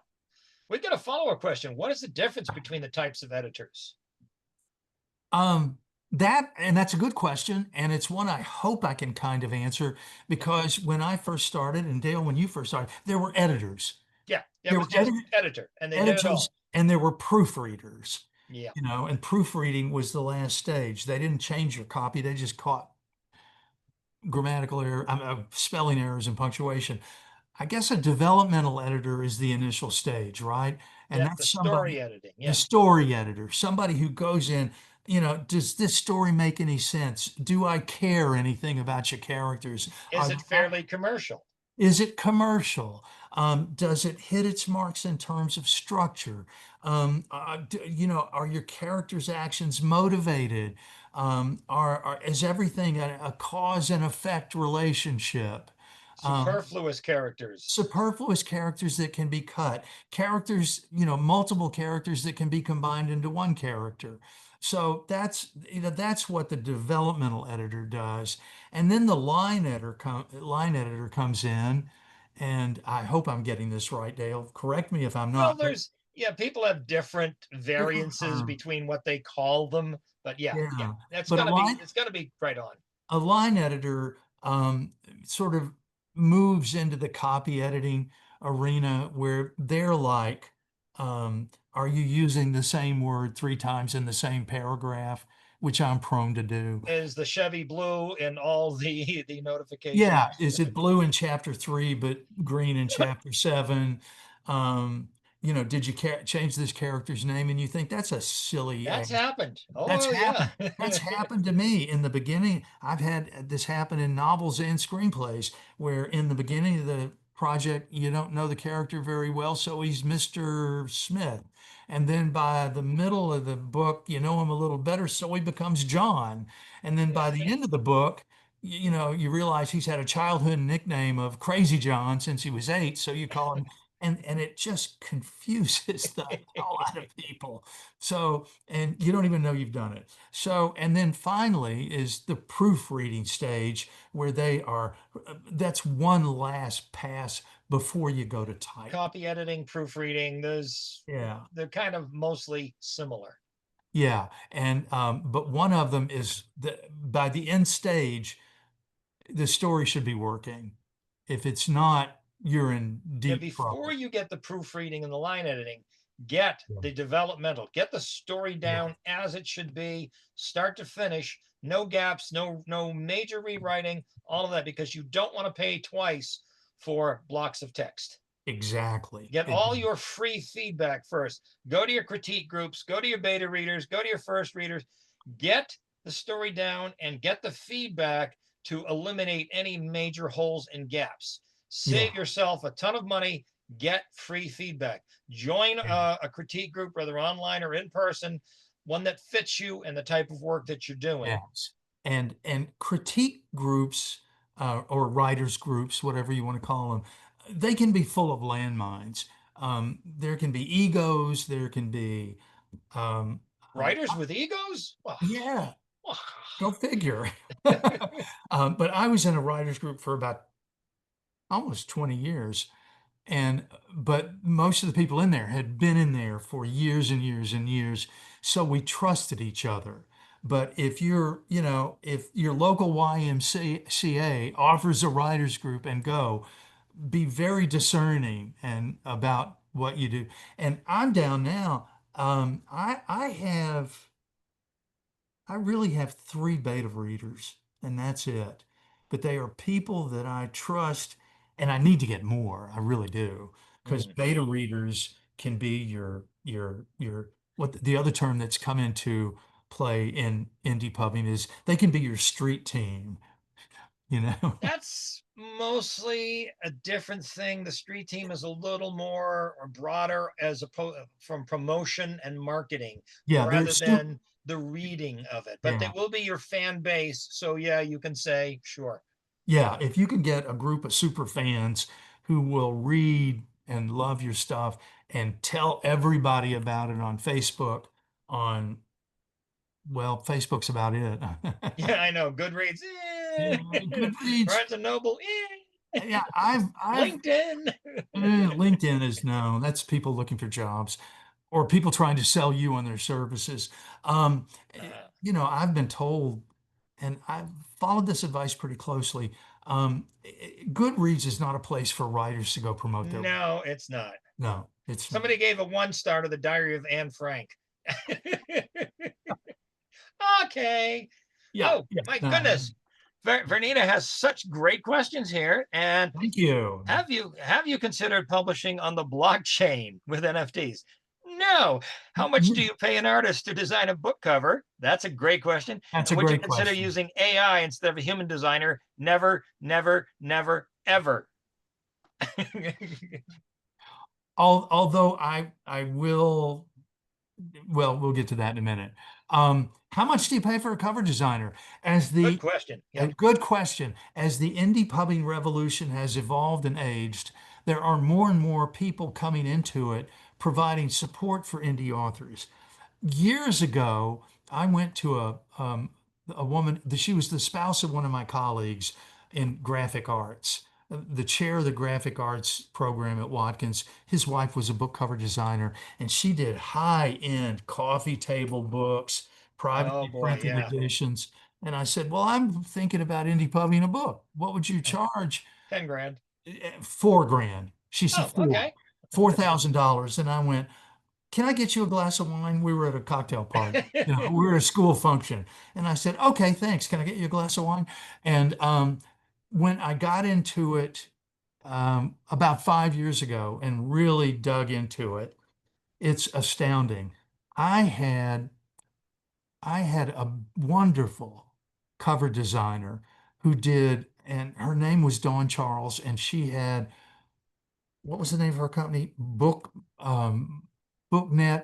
We got a follow-up question. What is the difference between the types of editors? Um, that's a good question, and it's one I hope I can kind of answer because when I first started, and Dale, when you first started, there were editors. Yeah, it There was were just editor, and they did it editors, all. and there were proofreaders, Yeah. and proofreading was the last stage. They didn't change your copy, they just caught grammatical error, spelling errors and punctuation. I guess a developmental editor is the initial stage, right? And Yeah. The that's story somebody, editing. the Yeah. story editor, somebody who goes in, does this story make any sense? Do I care anything about your characters? Is it fairly commercial? Is it commercial? Does it hit its marks in terms of structure? Are your characters' actions motivated? Is everything a cause and effect relationship? Superfluous characters. Superfluous characters that can be cut, characters, multiple characters that can be combined into one character. So that's what the developmental editor does. And then the line editor comes in, and I hope I'm getting this right, Dale. Correct me if I'm Well, not. people have different Different variances between what they call them, but yeah, it's But gonna be right on. a line editor sort of moves into the copy editing arena where they're like, are you using the same word 3 times in the same paragraph, which I'm prone to do. Is the Chevy blue in all the notifications? Yeah, is it blue in chapter 3 but green in chapter 7? Did you change this character's name? And you think that's a silly. That's happened. That's Oh yeah. happened. That's happened to me in the beginning. I've had this happen in novels and screenplays where in the beginning of the project, you don't know the character very well, so he's Mr. Smith. And then by the middle of the book, you know him a little better, so he becomes John. And then by the end of the book, you realize he's had a childhood nickname of Crazy John since he was 8, so you call him, and it just confuses the hell out of people. So, and you don't even know you've done it. So, and then finally is the proofreading stage where that's one last pass before you go to type. Copy editing, proofreading, they're kind of mostly similar. Yeah, and but one of them is by the end stage, the story should be working. If it's not, you're in deep before trouble. You get the proofreading and the line editing, get the developmental, get the story down as it should be, start to finish, no gaps, no major rewriting, all of that, because you don't want to pay twice for blocks of text. Exactly. Get all your free feedback first. Go to your critique groups, go to your beta readers, go to your first readers, get the story down and get the feedback to eliminate any major holes and gaps. Save yourself a ton of money, get free feedback. Join a critique group, whether online or in person, one that fits you and the type of work that you're doing. Yes. And critique groups or writers groups, whatever you want to call them, they can be full of landmines. There can be egos. There can be writers with egos. Yeah, go figure. But I was in a writers group for about almost 20 years, but most of the people in there had been in there for years and years and years, so we trusted each other. But if your local YMCA offers a writers group and go, be very discerning and about what you do. And I'm down now. I really have 3 beta readers, and that's it. But they are people that I trust, and I need to get more. I really do, because beta readers can be your what the other term that's come into play in indie pubbing is they can be your street team. That's mostly a different thing. The street team is a little more or broader as opposed from promotion and marketing rather than the reading of it. But they will be your fan base. So yeah, you can say, sure. Yeah, if you can get a group of super fans who will read and love your stuff and tell everybody about it on Facebook, Facebook's about it. Yeah, I know. Goodreads. Goodreads. Barnes and Noble. Yeah, I've LinkedIn. LinkedIn is no, that's people looking for jobs or people trying to sell you on their services. I've been told, and I've followed this advice pretty closely. Goodreads is not a place for writers to go promote their work. No, it's not. No, it's somebody gave a 1-star to the Diary of Anne Frank. Okay. Yeah. My goodness. Vernita has such great questions here. And thank you. Have you considered publishing on the blockchain with NFTs? No. How much do you pay an artist to design a book cover? That's a great question. That's a great question. Would you consider using AI instead of a human designer? Never, never, never, ever. Although I will Well, we'll get to that in a minute. How much do you pay for a cover designer? As Good the question. A Yep. good question. As the indie pubbing revolution has evolved and aged, there are more and more people coming into it, providing support for indie authors. Years ago, I went to a woman. She was the spouse of one of my colleagues in graphic arts, the chair of the graphic arts program at Watkins. His wife was a book cover designer, and she did high-end coffee table books, Oh privately boy, printed yeah. editions. And I said, "Well, I'm thinking about indie pubbing a book. What would you charge?" 10 grand. 4 grand. She said Oh, four, okay. $4,000. And I went, "Can I get you a glass of wine?" We were at a cocktail party. We were at a school function. And I said, "Okay, thanks. Can I get you a glass of wine?" And when I got into it about 5 years ago and really dug into it, it's astounding. I had I had a wonderful cover designer who did, and her name was Dawn Charles, and she had, what was the name of her company? BookNet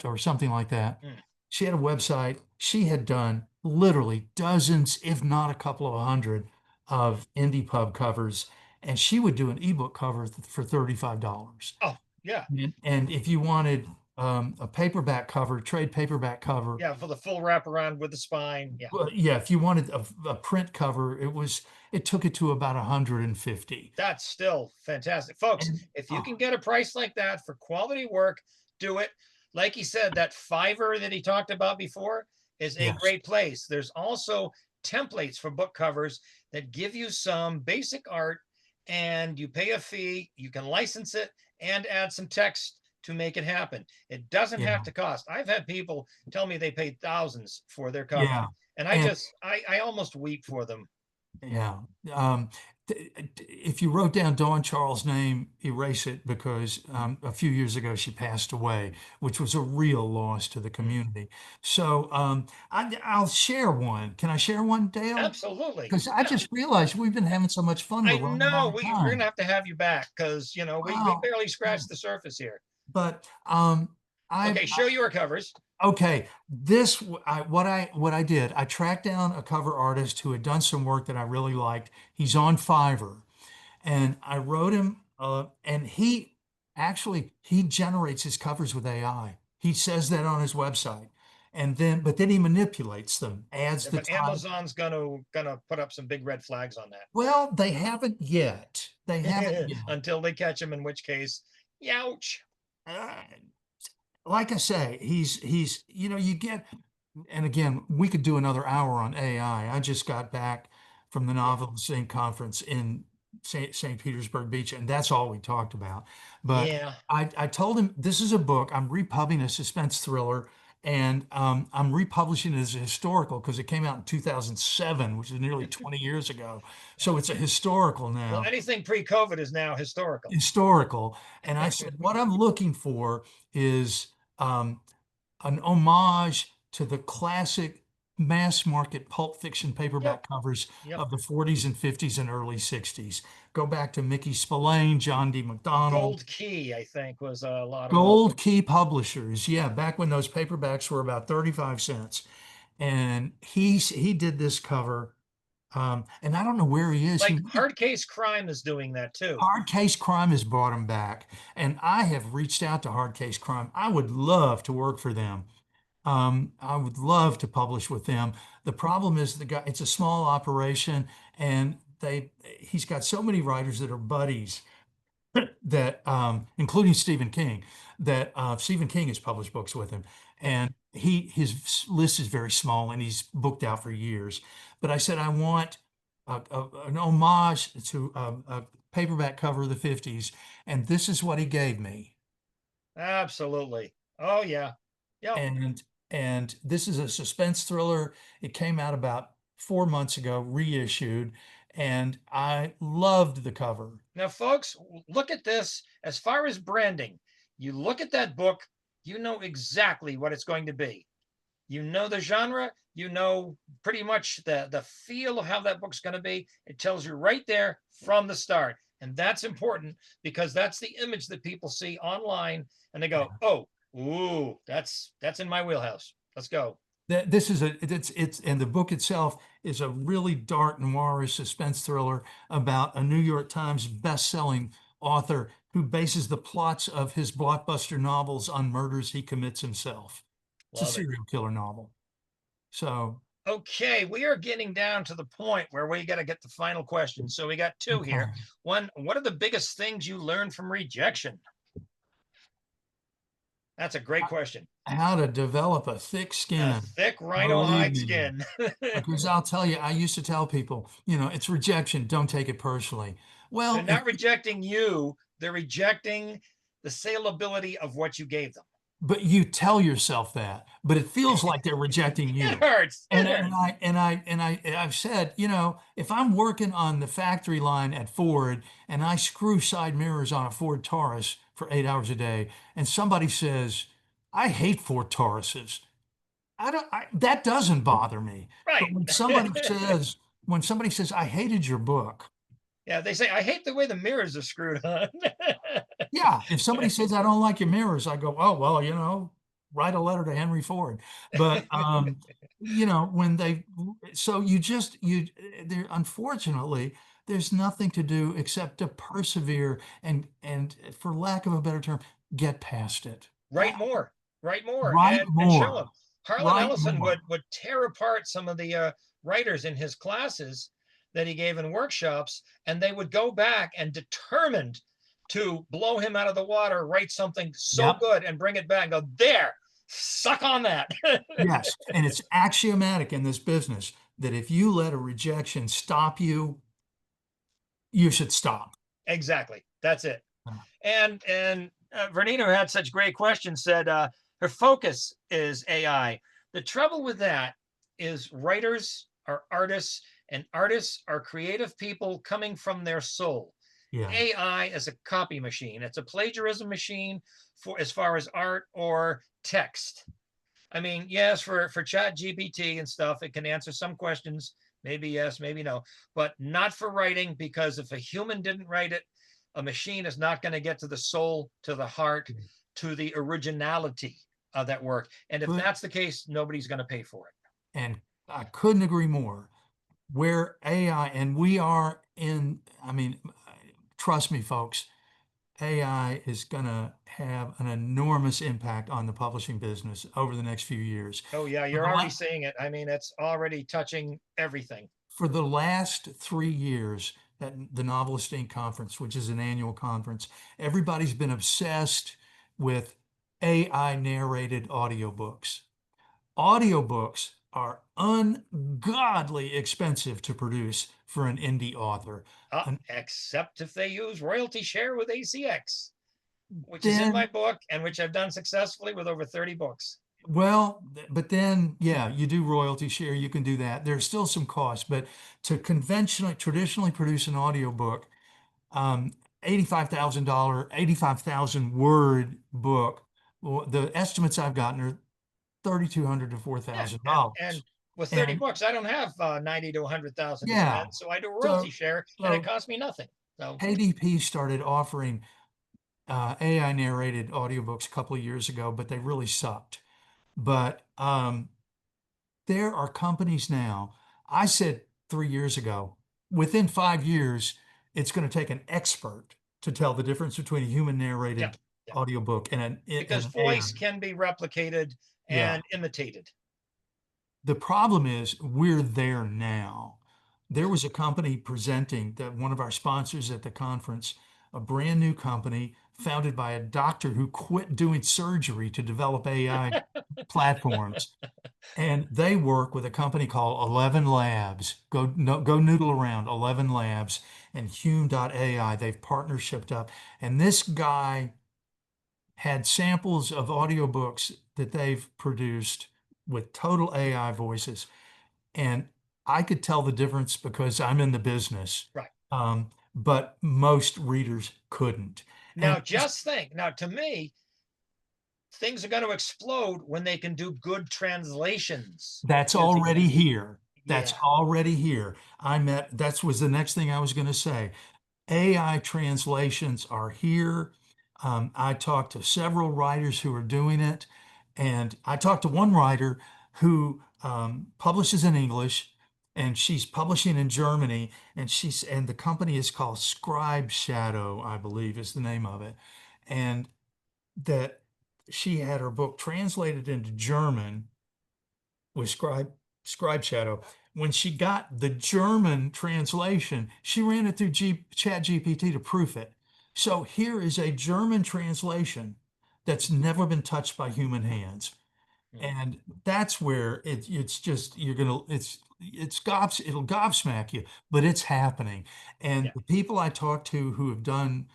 or something like that. Mm. She had a website. She had done literally dozens, if not a couple of hundred, of indie pub covers, and she would do an ebook cover for $35. Oh, yeah. And if you wanted a paperback cover, trade paperback cover, Yeah, for the full wraparound with the spine. Yeah. well, yeah, if you wanted a print cover, it took it to about 150. That's still fantastic. Folks, And if you can get a price like that for quality work, do it. Like he said, that Fiverr that he talked about before is a yes, great place. There's also templates for book covers that give you some basic art and you pay a fee. You can license it and add some text to make it happen. It doesn't yeah, have to cost. I've had people tell me they paid thousands for their cover. yeah, And and I almost weep for them. yeah. Um, if you wrote down Dawn Charles' name, erase it because a few years ago she passed away, which was a real loss to the Mm. community. So I'll share one. Can I share one, Dale? Absolutely. Because I Yeah. just realized we've been having so much fun, we're I running out know of we're time. gonna have you back because we Wow. barely scratched the surface here. But I Okay, show your covers. okay, what I did, I tracked down a cover artist who had done some work that I really liked. He's on Fiverr, and I wrote him, and he generates his covers with AI. He says that on his website, and then he manipulates them, adds the But time. Amazon's gonna put up some big red flags on Well, they haven't yet. They haven't that yet. until they catch him. In which case, youch. Uh, like I say, you get, and again, we could do another hour on AI. I just got back from the Yeah, Novelist conference in St. Petersburg Beach, and that's all we talked about. But yeah. I told him this is a book. I'm republishing a suspense thriller, and I'm republishing it as a historical because it came out in 2007, which is nearly 20 years ago. So it's a historical Well, now, anything pre-COVID is now historical. historical. And I said, what I'm looking for is um, an homage to the classic mass market pulp fiction Yep, paperback covers yep. of the 40s and 50s and early 60s. Go back to Mickey Spillane, John D. McDonald, Gold Key, I think, was a lot of them. Gold Key Publishers. Yeah, back when those paperbacks were about 35 cents. And he did this cover. And I don't know where he is. Like Hard Case Crime is doing that too. Hard Case Crime has brought him back. And I have reached out to Hard Case Crime. I would love to work for them. I would love to publish with them. The problem is it's a small operation and he's got so many writers that are buddies that, including Stephen King, that Stephen King has published books with him. Yeah. And his list is very small and he's booked out for years. But I said, I want an homage to a paperback cover of the 50s. And this is what he gave me. Absolutely. Oh yeah. Yep. And this is a suspense thriller. It came out about 4 months ago, reissued, and I loved the cover. Now, folks, look at this. As far as branding, you look at that book, you know exactly what it's going to be. You know the genre, you know pretty much the feel of how that book's going to be. It tells you right there from the start. And that's important because that's the image that people see online and they go, oh, Ooh, that's in my wheelhouse. Let's go. This is it's and the book itself is a really dark noir suspense thriller about a New York Times best-selling author who bases the plots of his blockbuster novels on murders he commits himself. It's a Love it. serial killer novel. So, Okay, we are getting down to the point where we got to get the final question. So we got two here. okay. One, what are the biggest things you learned from rejection? That's a great question. How to develop a thick A skin. thick rhino Believe hide me. skin. Because I'll tell you, I used to tell people, it's rejection. Don't take it personally. They're Well, not rejecting you, they're rejecting the saleability of what you gave them. but you tell yourself that, but it feels like they're rejecting It you. hurts. It And hurts. I've said, if I'm working on the factory line at Ford and I screw side mirrors on a Ford Taurus for 8 hours a day, and somebody says, I hate Ford Tauruses, that doesn't bother me. But Right. when somebody says, I hated your book, Yeah, they say, I hate the way the mirrors are screwed on. yeah, if somebody says I don't like your mirrors, I go, oh well, write a letter to Henry Ford. But when they so there unfortunately there's nothing to do except to persevere and for lack of a better term, get past it. Write more, write more, Write and show them. more. Harlan Write Ellison more. would tear apart some of the writers in his classes that he gave in workshops, and they would go back and determined to blow him out of the water, write something so Yep. good and bring it back and go, there, suck on that. Yes. And it's axiomatic in this business that if you let a rejection stop you, you should stop. Exactly. That's it. Uh, And Vernina, who had such great questions, said her focus is AI. The trouble with that is writers are artists, and artists are creative people coming from their soul. Yeah. AI is a copy machine. It's a plagiarism machine for as far as art or text. I mean, yes, for Chat GPT and stuff, it can answer some questions. Maybe yes, maybe no, but not for writing, because if a human didn't write it, a machine is not going to get to the soul, to the heart, to the originality of that work. And if But that's the case, nobody's going to pay for it. and I couldn't agree more. Where AI, and we are in, trust me, folks, AI is going to have an enormous impact on the publishing business over the next few years. Oh, yeah, For you're the, already la- seeing it. I mean, it's already touching everything. for the last 3 years at the Novelist Inc. conference, which is an annual conference, everybody's been obsessed with AI narrated audiobooks. Audiobooks are ungodly expensive to produce for an indie author. And Except if they use royalty share with ACX, which is in my then, book and which I've done successfully with over 30 books. but then, yeah, you do royalty share, you can do that. There's still some costs, but to traditionally produce an audiobook, $85,000, 85,000 word book, well, the estimates I've gotten are $3,200 to $4,000. And with 30 And books, I don't have 90 to 100,000 to yeah, spend. So I do so royalty share and it so costs me nothing. So KDP started offering AI narrated audiobooks a couple of years ago, but they really sucked. But there are companies now. I said 3 years ago, within 5 years, it's going to take an expert to tell the difference between a human narrated yeah. audiobook and because an voice AI. can be replicated Yeah. and imitated. The problem is we're there now. There was a company presenting that one of our sponsors at the conference, a brand new company founded by a doctor who quit doing surgery to develop AI platforms. And they work with a company called 11 Labs. Go noodle around 11 Labs and Hume.ai. They've partnershiped up. And this guy had samples of audiobooks that they've produced with total AI voices. And I could tell the difference because I'm in the business. Right. But most readers couldn't. Now, And just think, now to me, things are going to explode when they can do good translations. that's Is already here. That's Yeah. already here. That was the next thing I was going to say. AI translations are here. I talked to several writers who are doing it, and I talked to one writer who publishes in English, and she's publishing in Germany, and the company is called Scribe Shadow, I believe is the name of it, and that she had her book translated into German with Scribe Shadow. When she got the German translation, she ran it through Chat GPT to proof it. So here is a German translation that's never been touched by human hands. And that's where it's just it'll gobsmack you, but it's happening. And Yeah. the people I talk to who have done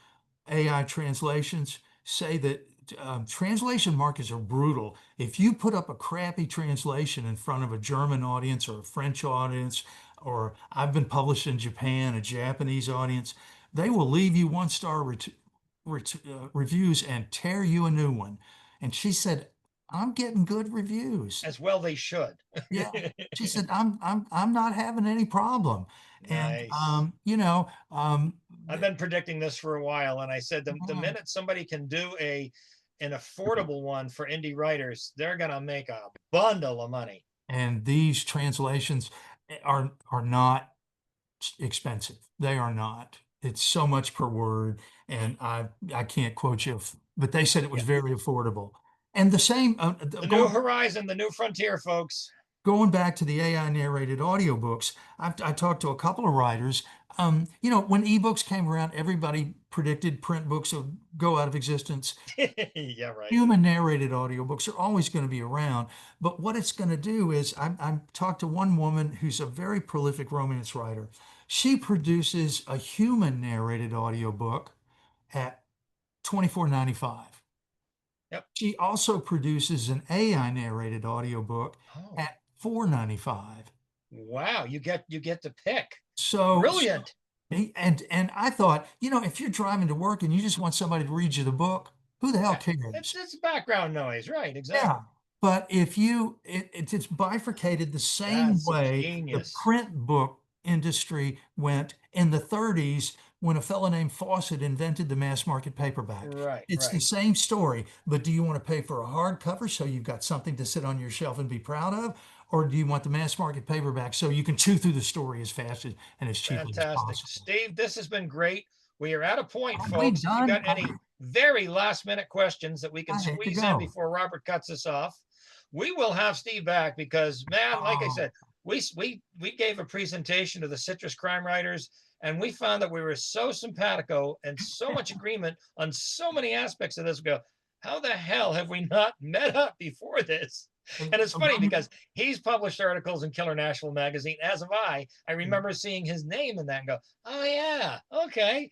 AI translations say that translation markets are brutal. If you put up a crappy translation in front of a German audience or a French audience, or I've been published in Japan, a Japanese audience, they will leave you one-star reviews and tear you a new one. And she said, I'm getting good reviews. As well they should. Yeah. She said, I'm not having any problem. And Nice. I've th- been predicting this for a while, and I said the minute somebody can do an affordable one for indie writers, they're gonna make a bundle of money. and these translations are not expensive. They are not. It's so much per word, and I can't quote you, but they said it was Yeah. very affordable. And the same The new horizon, the new frontier, folks. going back to the AI narrated audiobooks, I talked to a couple of writers. When ebooks came around, everybody predicted print books would go out of existence. Yeah, right. Human narrated audiobooks are always going to be around, but what it's going to do is I talked to one woman who's a very prolific romance writer. She produces a human narrated audiobook at $24.95. Yep. She also produces an AI narrated audiobook Oh, at $4.95. wow. You get to pick. So Brilliant. and I thought, if you're driving to work and you just want somebody to read you the book, who the hell Yeah, cares? it's background noise, right? Exactly. Yeah. But if it's bifurcated the same That's way the genius. print book industry went in the 30s when a fellow named Fawcett invented the mass market paperback. Right, It's the right. same story, but do you want to pay for a hardcover so you've got something to sit on your shelf and be proud of? Or do you want the mass market paperback so you can chew through the story as fast and as cheaply as Fantastic. possible? Steve, this has been great. We are at a point, Are we folks. If you done? got any very last minute questions that we can I hate to squeeze in go. before Robert cuts us off, we will have Steve back because, man, like I Oh, said, we gave a presentation to the Citrus Crime Writers, and we found that we were so simpatico and so much agreement on so many aspects of this. We go, how the hell have we not met up before this? And it's funny because he's published articles in Killer Nashville magazine, as have I. I remember seeing his name in that and go, oh, yeah, okay.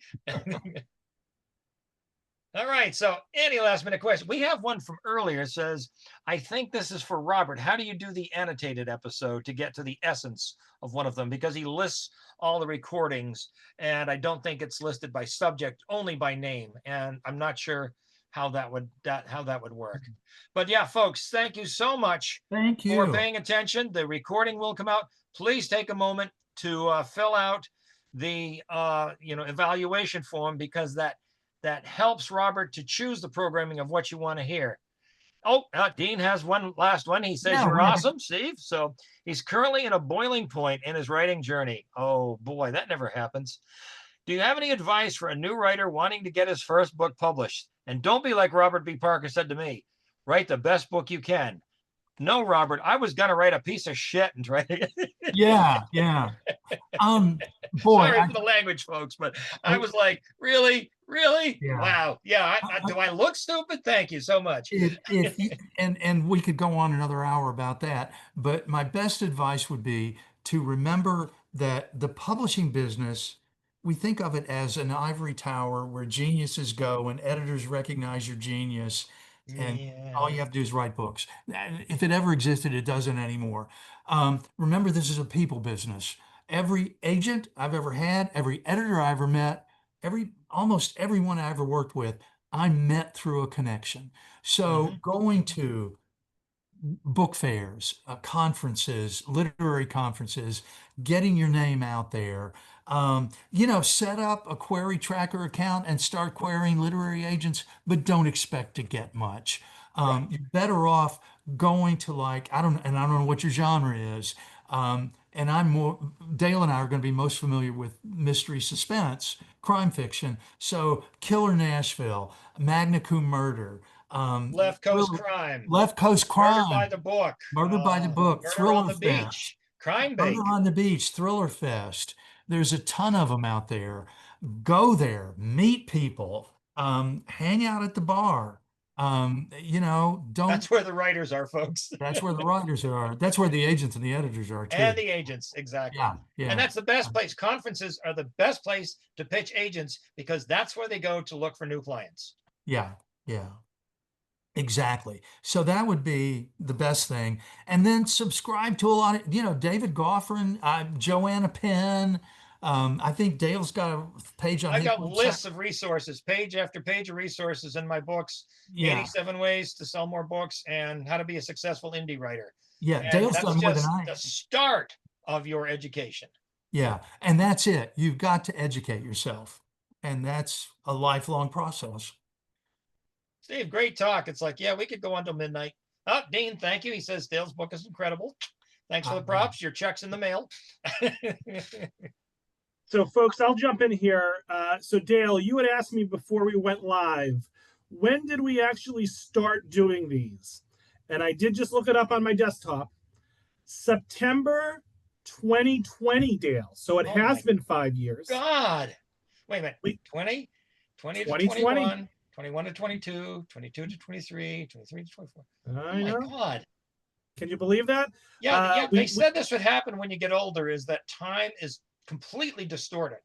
All right. So, any last minute question? We have one from earlier. It says, I think this is for Robert. How do you do the annotated episode to get to the essence of one of them? Because he lists all the recordings, and I don't think it's listed by subject, only by name. And I'm not sure how that would work. But yeah, folks, thank you so much thank for you. paying attention. The recording will come out. Please take a moment to fill out the evaluation form, because that helps Robert to choose the programming of what you want to hear. Oh, Dean has one last one. He says, Yeah, you're we have- awesome, Steve. So he's currently in a boiling point in his writing journey. Oh boy, that never happens. Do you have any advice for a new writer wanting to get his first book published? And don't be like Robert B. Parker said to me, write the best book you can. No, Robert, I was going to write a piece of shit and try to. Yeah. Boy, Sorry for the language, folks, but I was like, really? Yeah. Wow. Yeah. Do I look stupid? Thank you so much. And we could go on another hour about that, but my best advice would be to remember that the publishing business, we think of it as an ivory tower where geniuses go and editors recognize your genius, and all you have to do is write books. If it ever existed, it doesn't anymore. Remember, this is a people business. Every agent I've ever had, every editor I ever met, almost everyone I ever worked with, I met through a connection. So going to book fairs, conferences, literary conferences, getting your name out there, Set up a query tracker account and start querying literary agents, but don't expect to get much. You're better off going to I don't know what your genre is. And Dale and I are going to be most familiar with mystery suspense, crime fiction. So Killer Nashville, Magna Cum Murder, Left Coast Crime, Left Coast Murder Crime, by the Book, Murder by the Book, Murder Thriller on the Fest, Beach, Crime Bake. Murder on the Beach, Thriller Fest. There's a ton of them out there. Go there, meet people, hang out at the bar. Don't. That's where the writers are, folks. That's where the writers are. That's where the agents and the editors are too. And the agents, exactly. Yeah. And that's the best place. Conferences are the best place to pitch agents because that's where they go to look for new clients. Yeah. Exactly. So that would be the best thing. And then subscribe to a lot of, David Goffrin, Joanna Penn. I think Dale's got a page on I've his got website. lists of resources, page after page of resources in my books. 87 ways to sell more books and how to be a successful indie writer. Yeah, And Dale's that's done more than just I the have. start of your education. Yeah, and that's it. You've got to educate yourself. And that's a lifelong process. Steve, great talk. It's like, yeah, we could go on till midnight. Oh, Dean, thank you. He says Dale's book is incredible. Thanks for the props. Your check's in the mail. So, folks, I'll jump in here. So, Dale, you had asked me before we went live, when did we actually start doing these? And I did just look it up on my desktop. September 2020, Dale. So it has been 5 years. God. Wait a minute. 20 to 21. 21 to 22, 22 to 23, 23 to 24. I know. My God. Can you believe that? Yeah, they said this would happen when you get older, is that time is completely distorted.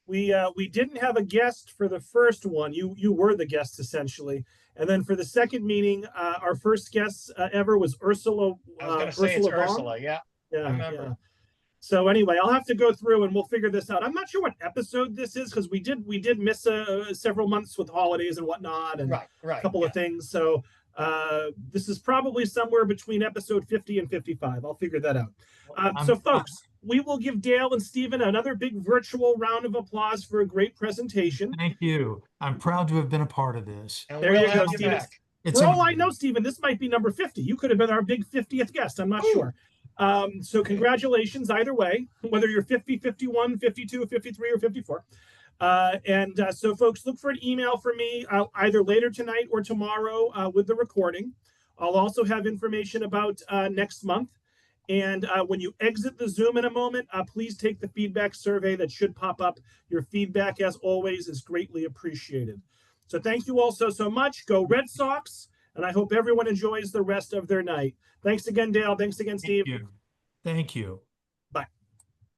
We didn't have a guest for the first one. You were the guest, essentially. And then for the second meeting, our first guest ever was Ursula. I was going to say it's Ursula, yeah. I remember. Yeah. So anyway, I'll have to go through and we'll figure this out. I'm not sure what episode this is because we did miss several months with holidays and whatnot and a couple of things. So this is probably somewhere between episode 50 and 55. I'll figure that out. So folks, we will give Dale and Steven another big virtual round of applause for a great presentation. Thank you. I'm proud to have been a part of this. And there we'll you go, have you Steven. back. For all I know, Steven, this might be number 50. You could have been our big 50th guest. I'm not sure. So congratulations either way, whether you're 50, 51, 52, 53, or 54. So folks, look for an email from me either later tonight or tomorrow with the recording. I'll also have information about next month. And when you exit the Zoom in a moment, please take the feedback survey that should pop up. Your feedback, as always, is greatly appreciated. So thank you all so much. Go Red Sox. And I hope everyone enjoys the rest of their night. Thanks again, Dale. Thanks again, Steve. Thank you.